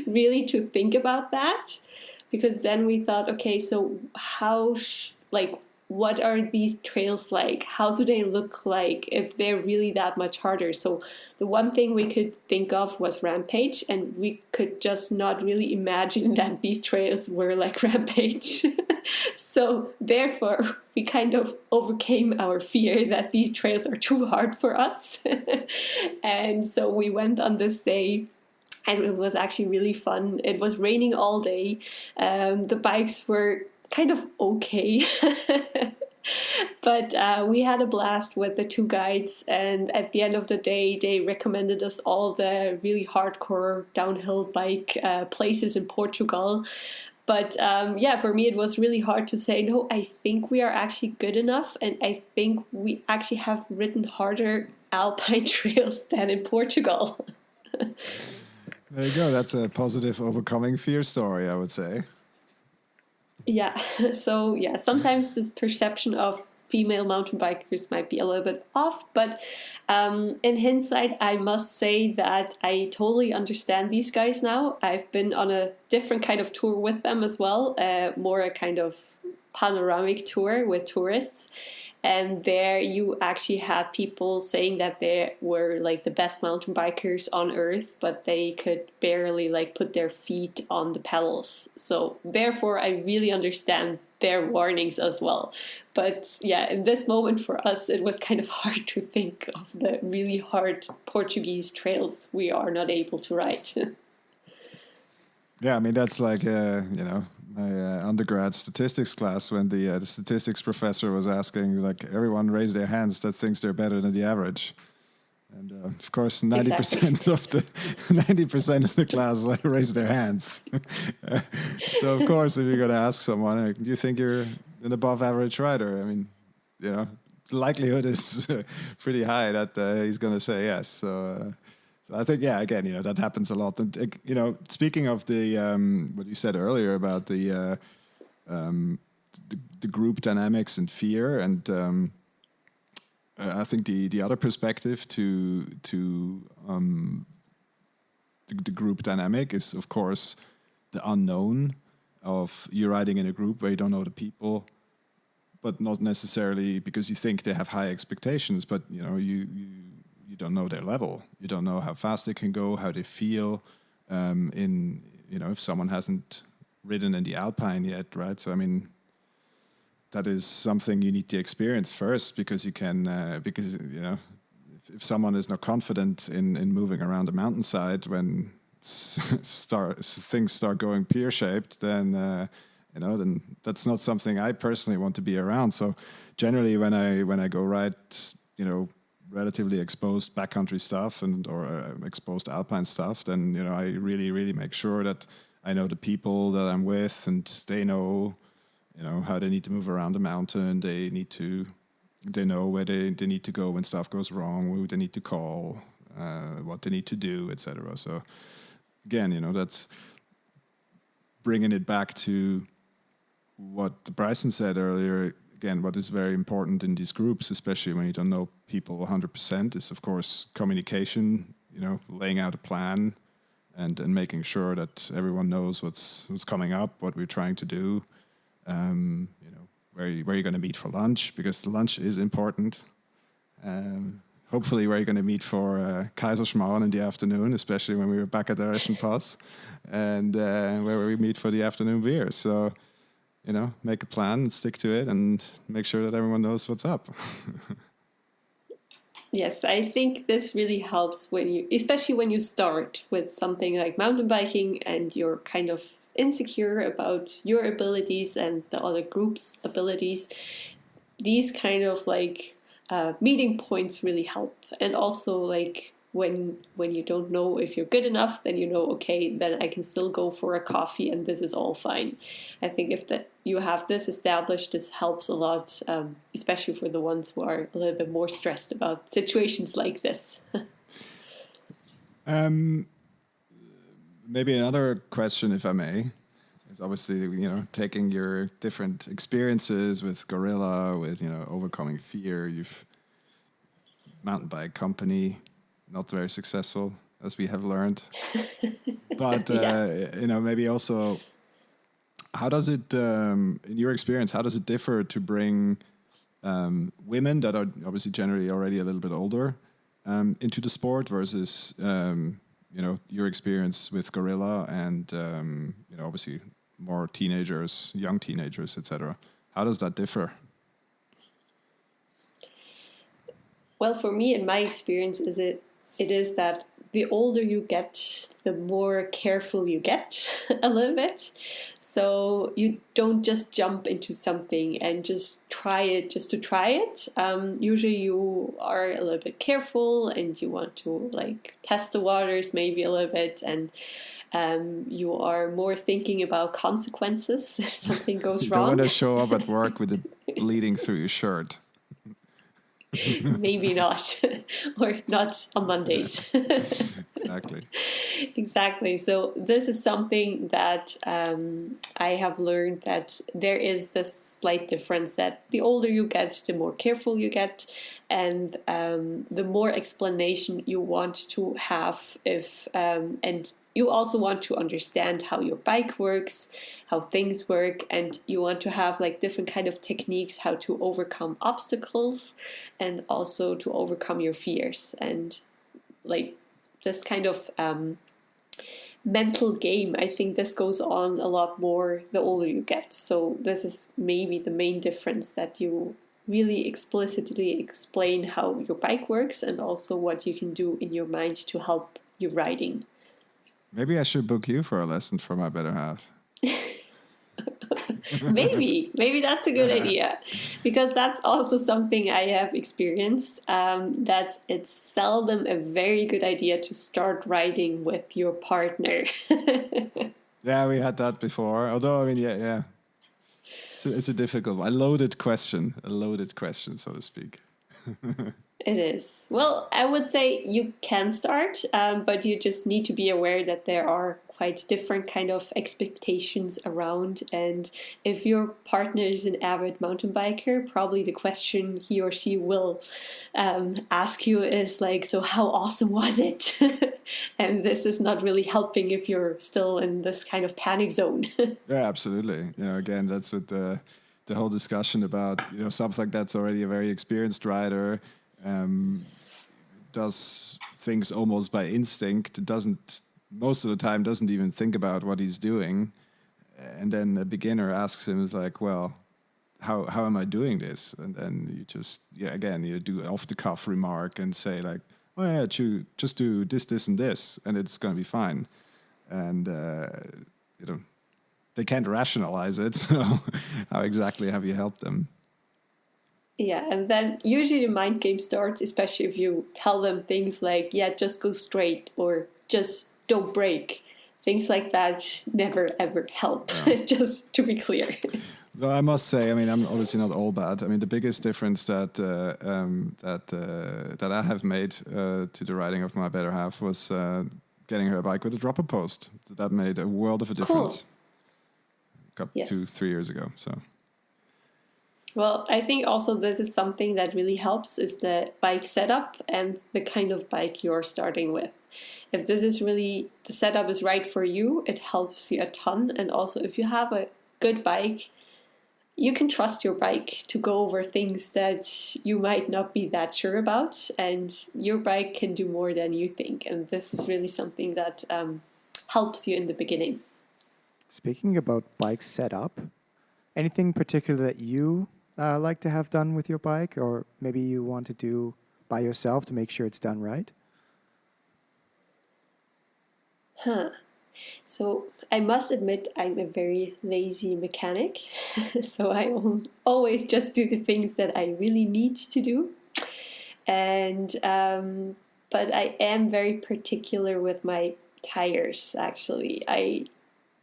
really to think about that, because then we thought, okay, so how what are these trails like? How do they look like if they're really that much harder? So the one thing we could think of was Rampage, and we could just not really imagine that these trails were like Rampage. So therefore, we kind of overcame our fear that these trails are too hard for us. And so we went on this day, and it was actually really fun. It was raining all day. The bikes were kind of okay. But we had a blast with the two guides, and at the end of the day they recommended us all the really hardcore downhill bike places in Portugal. But for me it was really hard to say, no, I think we are actually good enough, and I think we actually have ridden harder alpine trails than in Portugal. There you go. That's a positive overcoming fear story, I would say. Yeah, so sometimes this perception of female mountain bikers might be a little bit off, but in hindsight, I must say that I totally understand these guys now. I've been on a different kind of tour with them as well, more a kind of panoramic tour with tourists. And there you actually had people saying that they were like the best mountain bikers on earth, but they could barely like put their feet on the pedals. So therefore, I really understand their warnings as well. But in this moment for us, it was kind of hard to think of the really hard Portuguese trails we are not able to ride. Yeah, I mean, that's like, my undergrad statistics class, when the statistics professor was asking, like, everyone raise their hands that thinks they're better than the average. And of course, 90% of the 90% of the class raise their hands. So of course, if you're going to ask someone, do you think you're an above average rider? I mean, the likelihood is pretty high that he's going to say yes. So I think, yeah, again, that happens a lot. And, speaking of the, what you said earlier about the group dynamics and fear, and I think the other perspective to the group dynamic is, of course, the unknown of you riding in a group where you don't know the people, but not necessarily because you think they have high expectations, but you don't know their level. You don't know how fast they can go, how they feel. If someone hasn't ridden in the Alpine yet, right? So I mean, that is something you need to experience first, because you can if someone is not confident in moving around the mountainside when things start going pear-shaped, then then that's not something I personally want to be around. So generally, when I go ride, relatively exposed backcountry stuff or exposed Alpine stuff, then I really make sure that I know the people that I'm with, and they know how they need to move around the mountain. They know where they need to go when stuff goes wrong, who they need to call, what they need to do, etc. So again, that's bringing it back to what Bryson said earlier. Again, what is very important in these groups, especially when you don't know people 100%, is of course communication. Laying out a plan and making sure that everyone knows what's coming up, what we're trying to do. Where you're going to meet for lunch, because lunch is important. Hopefully where you're going to meet for Kaiserschmarrn in the afternoon, especially when we were back at the Reschenpass, and where we meet for the afternoon beer. So, make a plan and stick to it and make sure that everyone knows what's up. Yes, I think this really helps especially when you start with something like mountain biking and you're kind of insecure about your abilities and the other group's abilities. These kind of meeting points really help. And also when you don't know if you're good enough, then okay, then I can still go for a coffee and this is all fine. I think if you have this established, this helps a lot, especially for the ones who are a little bit more stressed about situations like this. Maybe another question, if I may, is obviously, taking your different experiences with Gorilla, with, overcoming fear. You've mountain bike company, not very successful, as we have learned. But, maybe also, how does it, in your experience, how does it differ to bring women that are obviously generally already a little bit older into the sport versus, your experience with Gorilla and, obviously more teenagers, young teenagers, etc. How does that differ? Well, for me, in my experience, it is that the older you get, the more careful you get a little bit. So you don't just jump into something and just try it just to try it. Usually you are a little bit careful and you want to test the waters maybe a little bit, and you are more thinking about consequences if something goes you wrong. You don't want to show up at work with it bleeding through your shirt. Maybe not, or not on Mondays. Exactly. So this is something that I have learned, that there is this slight difference, that the older you get, the more careful you get, and the more explanation you want to have and you also want to understand how your bike works, how things work, and you want to have different kind of techniques how to overcome obstacles and also to overcome your fears. And this kind of mental game, I think this goes on a lot more the older you get. So this is maybe the main difference, that you really explicitly explain how your bike works and also what you can do in your mind to help you riding. Maybe I should book you for a lesson for my better half. Maybe that's a good idea, because that's also something I have experienced, that it's seldom a very good idea to start riding with your partner. Yeah, we had that before. Although, I mean, yeah. it's a difficult one. A loaded question, so to speak. It is. Well, I would say you can start, but you just need to be aware that there are quite different kind of expectations around. And if your partner is an avid mountain biker, probably the question he or she will ask you is like, so how awesome was it? And this is not really helping if you're still in this kind of panic zone. Yeah, absolutely. Again, that's what the whole discussion about, something like that's already a very experienced rider, does things almost by instinct, most of the time doesn't even think about what he's doing. And then a beginner asks him, is like, well, how am I doing this? And then you just, you do off the cuff remark and say like, oh yeah, just do this, and this, and it's going to be fine. And, they can't rationalize it. So how exactly have you helped them? Yeah, and then usually the mind game starts, especially if you tell them things like, yeah, just go straight or just don't break. Things like that never, ever help, just to be clear. Though I must say, I mean, I'm obviously not all bad. I mean, the biggest difference that I have made to the riding of my better half was getting her a bike with a dropper post. That made a world of a difference. Cool. Got 2-3 years ago, so. Well, I think also this is something that really helps is the bike setup and the kind of bike you're starting with. If this is really, the setup is right for you, it helps you a ton. And also if you have a good bike, you can trust your bike to go over things that you might not be that sure about. And your bike can do more than you think. And this is really something that helps you in the beginning. Speaking about bike setup, anything particular that you like to have done with your bike, or maybe you want to do by yourself to make sure it's done right? So I must admit I'm a very lazy mechanic. So I always just do the things that I really need to do. And but I am very particular with my tires, actually. I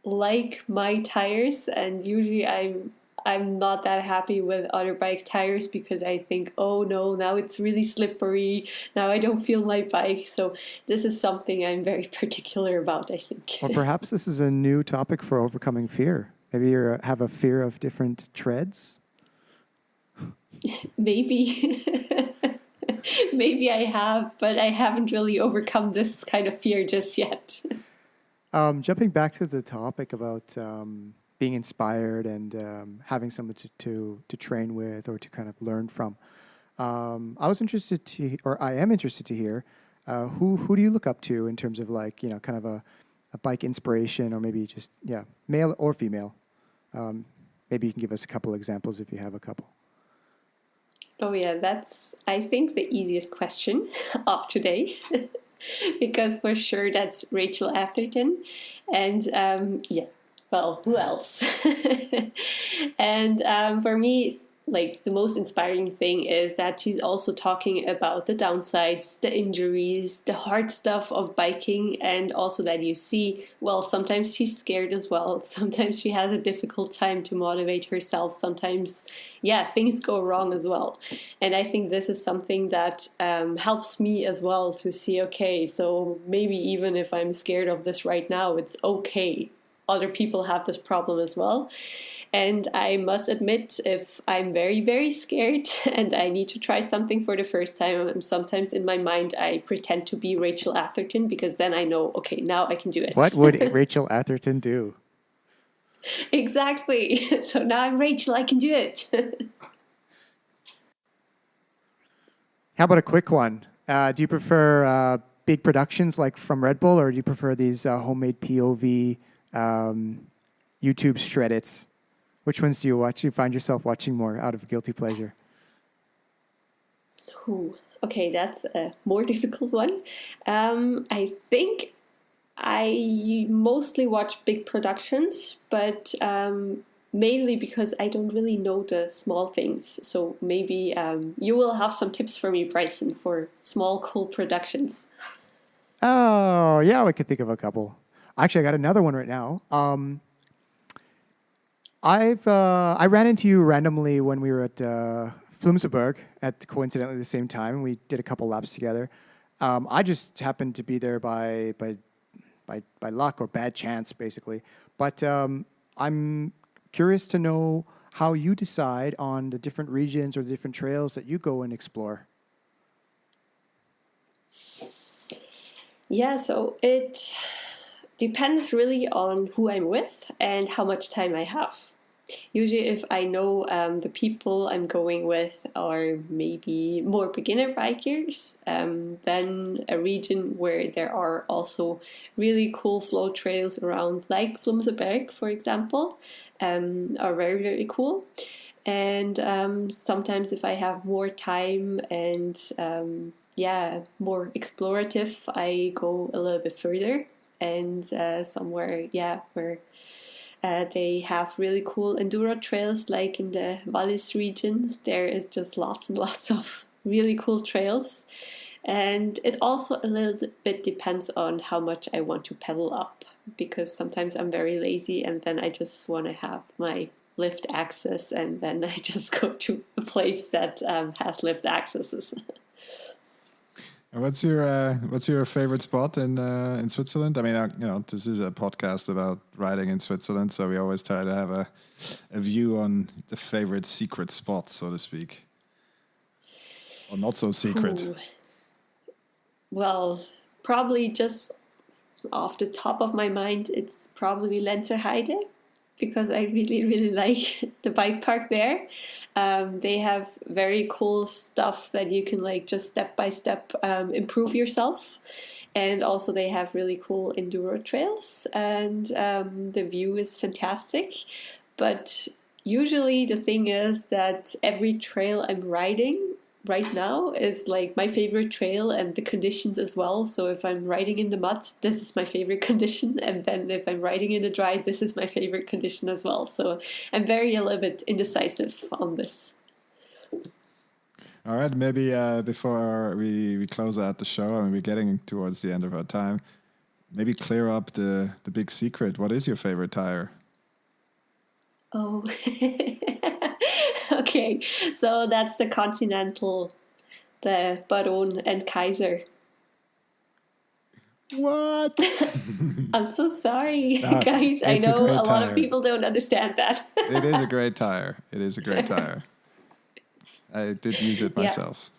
like my tires, and usually I'm not that happy with other bike tires because I think, oh no, now it's really slippery. Now I don't feel my bike. So this is something I'm very particular about, I think. Or perhaps this is a new topic for overcoming fear. Maybe you have a fear of different treads? Maybe. Maybe I have, but I haven't really overcome this kind of fear just yet. Jumping back to the topic about being inspired and having someone to train with or to kind of learn from, I was interested to, or I am interested to hear, who do you look up to in terms of like, kind of a bike inspiration, or maybe just, male or female? Maybe you can give us a couple examples if you have a couple. Oh yeah, that's, I think, the easiest question of today. Because for sure that's Rachel Atherton. And well, who else? And for me, like, the most inspiring thing is that she's also talking about the downsides, the injuries, the hard stuff of biking, and also that you see, well, sometimes she's scared as well. Sometimes she has a difficult time to motivate herself. Sometimes, things go wrong as well. And I think this is something that helps me as well to see, okay, so maybe even if I'm scared of this right now, it's okay. Other people have this problem as well. And I must admit, if I'm very, very scared and I need to try something for the first time, sometimes in my mind I pretend to be Rachel Atherton, because then I know, okay, now I can do it. What would Rachel Atherton do? Exactly. So now I'm Rachel, I can do it. How about a quick one? Do you prefer big productions like from Red Bull, or do you prefer these homemade POV YouTube shredits? Which ones do you watch? You find yourself watching more out of guilty pleasure? Ooh, okay, that's a more difficult one. I think I mostly watch big productions, but mainly because I don't really know the small things. So maybe you will have some tips for me, Bryson, for small, cool productions. Oh, yeah, I could think of a couple. Actually, I got another one right now. I ran into you randomly when we were at Flumserberg at coincidentally the same time. We did a couple laps together. I just happened to be there by luck or bad chance, basically. But I'm curious to know how you decide on the different regions or the different trails that you go and explore. Yeah, so it depends really on who I'm with and how much time I have. Usually, if I know the people I'm going with are maybe more beginner bikers, then a region where there are also really cool flow trails around, like Flumserberg, for example, are very, very cool. And sometimes, if I have more time and more explorative, I go a little bit further and somewhere, where they have really cool enduro trails, like in the Vallis region. There is just lots and lots of really cool trails. And it also a little bit depends on how much I want to pedal up, because sometimes I'm very lazy and then I just want to have my lift access, and then I just go to a place that has lift accesses. And what's your favorite spot in Switzerland? I mean, this is a podcast about riding in Switzerland, so we always try to have a view on the favorite secret spot, so to speak, or not so secret. Ooh. Well, probably just off the top of my mind, it's probably Lenzerheide, because I really, really like the bike park there. They have very cool stuff that you can like just step by step improve yourself. And also they have really cool enduro trails, and the view is fantastic. But usually the thing is that every trail I'm riding right now is like my favorite trail, and the conditions as well. So if I'm riding in the mud, this is my favorite condition, and then if I'm riding in the dry, this is my favorite condition as well. So I'm a little bit indecisive on this. All right, maybe before we close out the show, I mean, we're getting towards the end of our time, maybe clear up the big secret. What is your favorite tire? Oh, okay. So that's the Continental, the Baron and Kaiser. What? I'm so sorry, No, guys. I it's a know great a lot of tire. people don't understand that. It is a great tire. It is a great tire. I did use it myself.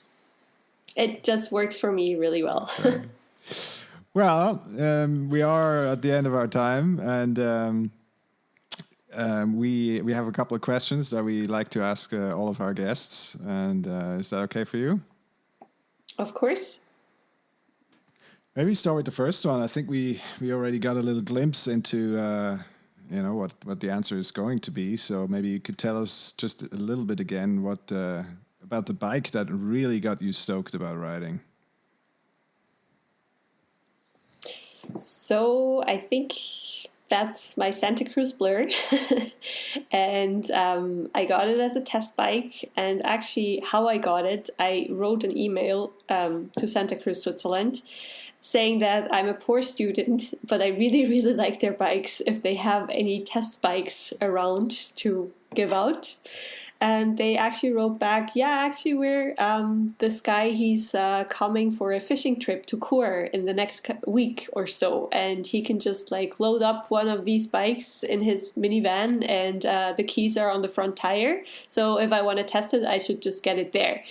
It just works for me really well. Okay. Well, we are at the end of our time, and we have a couple of questions that we like to ask all of our guests. And is that okay for you? Of course. Maybe start with the first one. I think we already got a little glimpse into what the answer is going to be. So maybe you could tell us just a little bit again what about the bike that really got you stoked about riding. So I think that's my Santa Cruz Blur. And I got it as a test bike. And actually, how I got it, I wrote an email to Santa Cruz, Switzerland, saying that I'm a poor student, but I really, really like their bikes if they have any test bikes around to give out. And they actually wrote back, we're this guy, he's coming for a fishing trip to Kur in the next week or so, and he can just like load up one of these bikes in his minivan, and the keys are on the front tire, so if I want to test it, I should just get it there.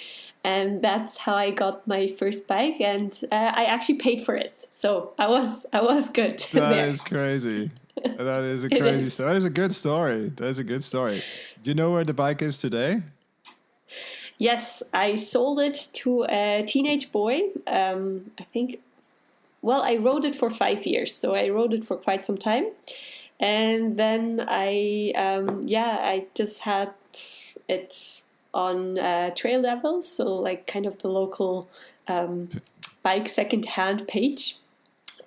And that's how I got my first bike, and I actually paid for it, so I was good. That is crazy. That is a crazy story. That is a good story. That is a good story. Do you know where the bike is today? Yes, I sold it to a teenage boy. I think, well, I rode it for 5 years, so I rode it for quite some time. And then I just had it on trail level, so like kind of the local bike second-hand page.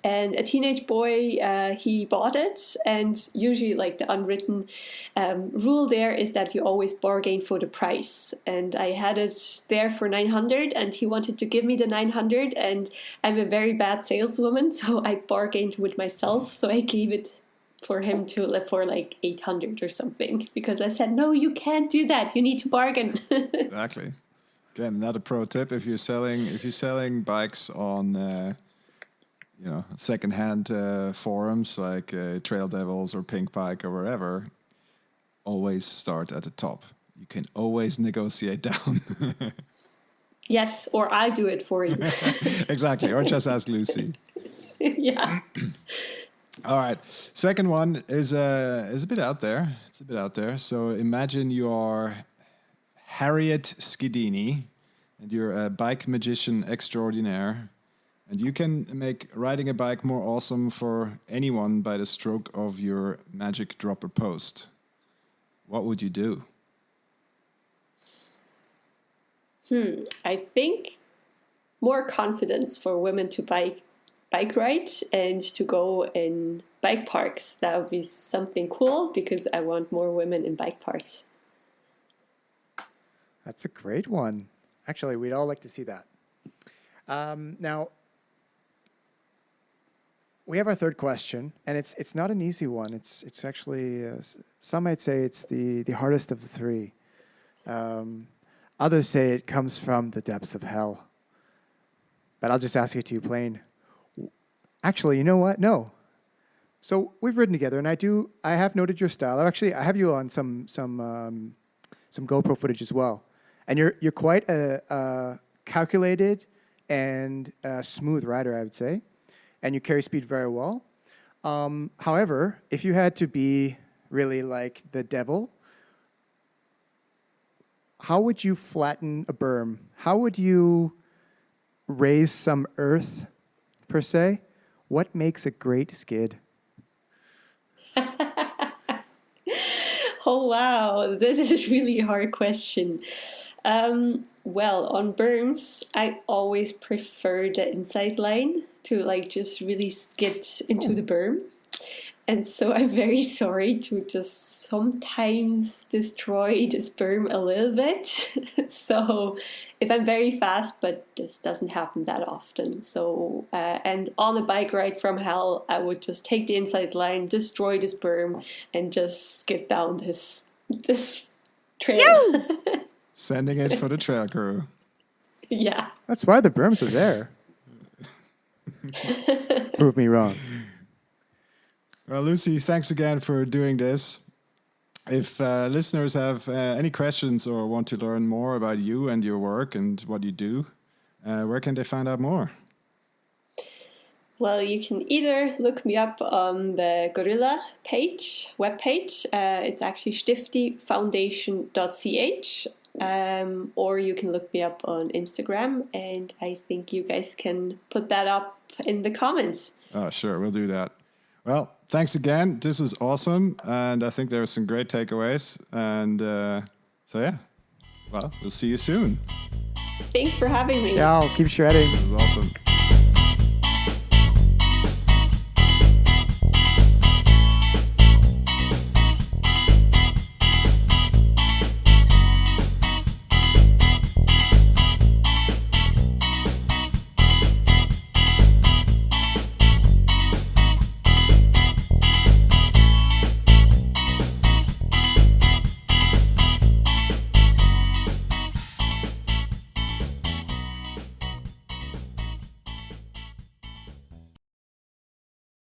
And a teenage boy, he bought it, and usually like the unwritten rule there is that you always bargain for the price. And I had it there for 900, and he wanted to give me the 900, and I'm a very bad saleswoman, so I bargained with myself, so I gave it for him to live for like 800 or something, because I said, no, you can't do that. You need to bargain. Exactly. Again, another pro tip: if you're selling bikes on secondhand forums like Trail Devils or Pink Bike or wherever, always start at the top. You can always negotiate down. Yes, or I do it for you. Exactly, or just ask Lucy. Yeah. All right. Second one is a bit out there. It's a bit out there. So imagine you are Harriet Schedini, and you're a bike magician extraordinaire, and you can make riding a bike more awesome for anyone by the stroke of your magic dropper post. What would you do? I think more confidence for women to bike ride and to go in bike parks. That would be something cool, because I want more women in bike parks. That's a great one. Actually, we'd all like to see that. Now, we have our third question, and it's not an easy one. It's actually some might say it's the hardest of the three. Others say it comes from the depths of hell. But I'll just ask it to you plain. Actually, you know what? No. So we've ridden together, and I have noted your style. I have you on some GoPro footage as well, and you're quite a calculated and smooth rider, I would say, and you carry speed very well. However, if you had to be really like the devil, how would you flatten a berm? How would you raise some earth, per se? What makes a great skid? Oh, wow. This is really a hard question. Well, on berms, I always prefer the inside line to like just really skid into the berm. And so I'm very sorry to just sometimes destroy this berm a little bit. So if I'm very fast, but this doesn't happen that often. So, and on a bike ride from hell, I would just take the inside line, destroy this berm, and just skip down this trail. Sending it for the trail crew. Yeah. That's why the berms are there. Prove me wrong. Well, Lucy, thanks again for doing this. If listeners have any questions or want to learn more about you and your work and what you do, where can they find out more? Well, you can either look me up on the Gorilla webpage. It's actually stiftyfoundation.ch. Or you can look me up on Instagram, and I think you guys can put that up in the comments. Sure, we'll do that. Well, thanks again. This was awesome, and I think there were some great takeaways. And so, yeah, well, we'll see you soon. Thanks for having me. Ciao. Keep shredding. It was awesome.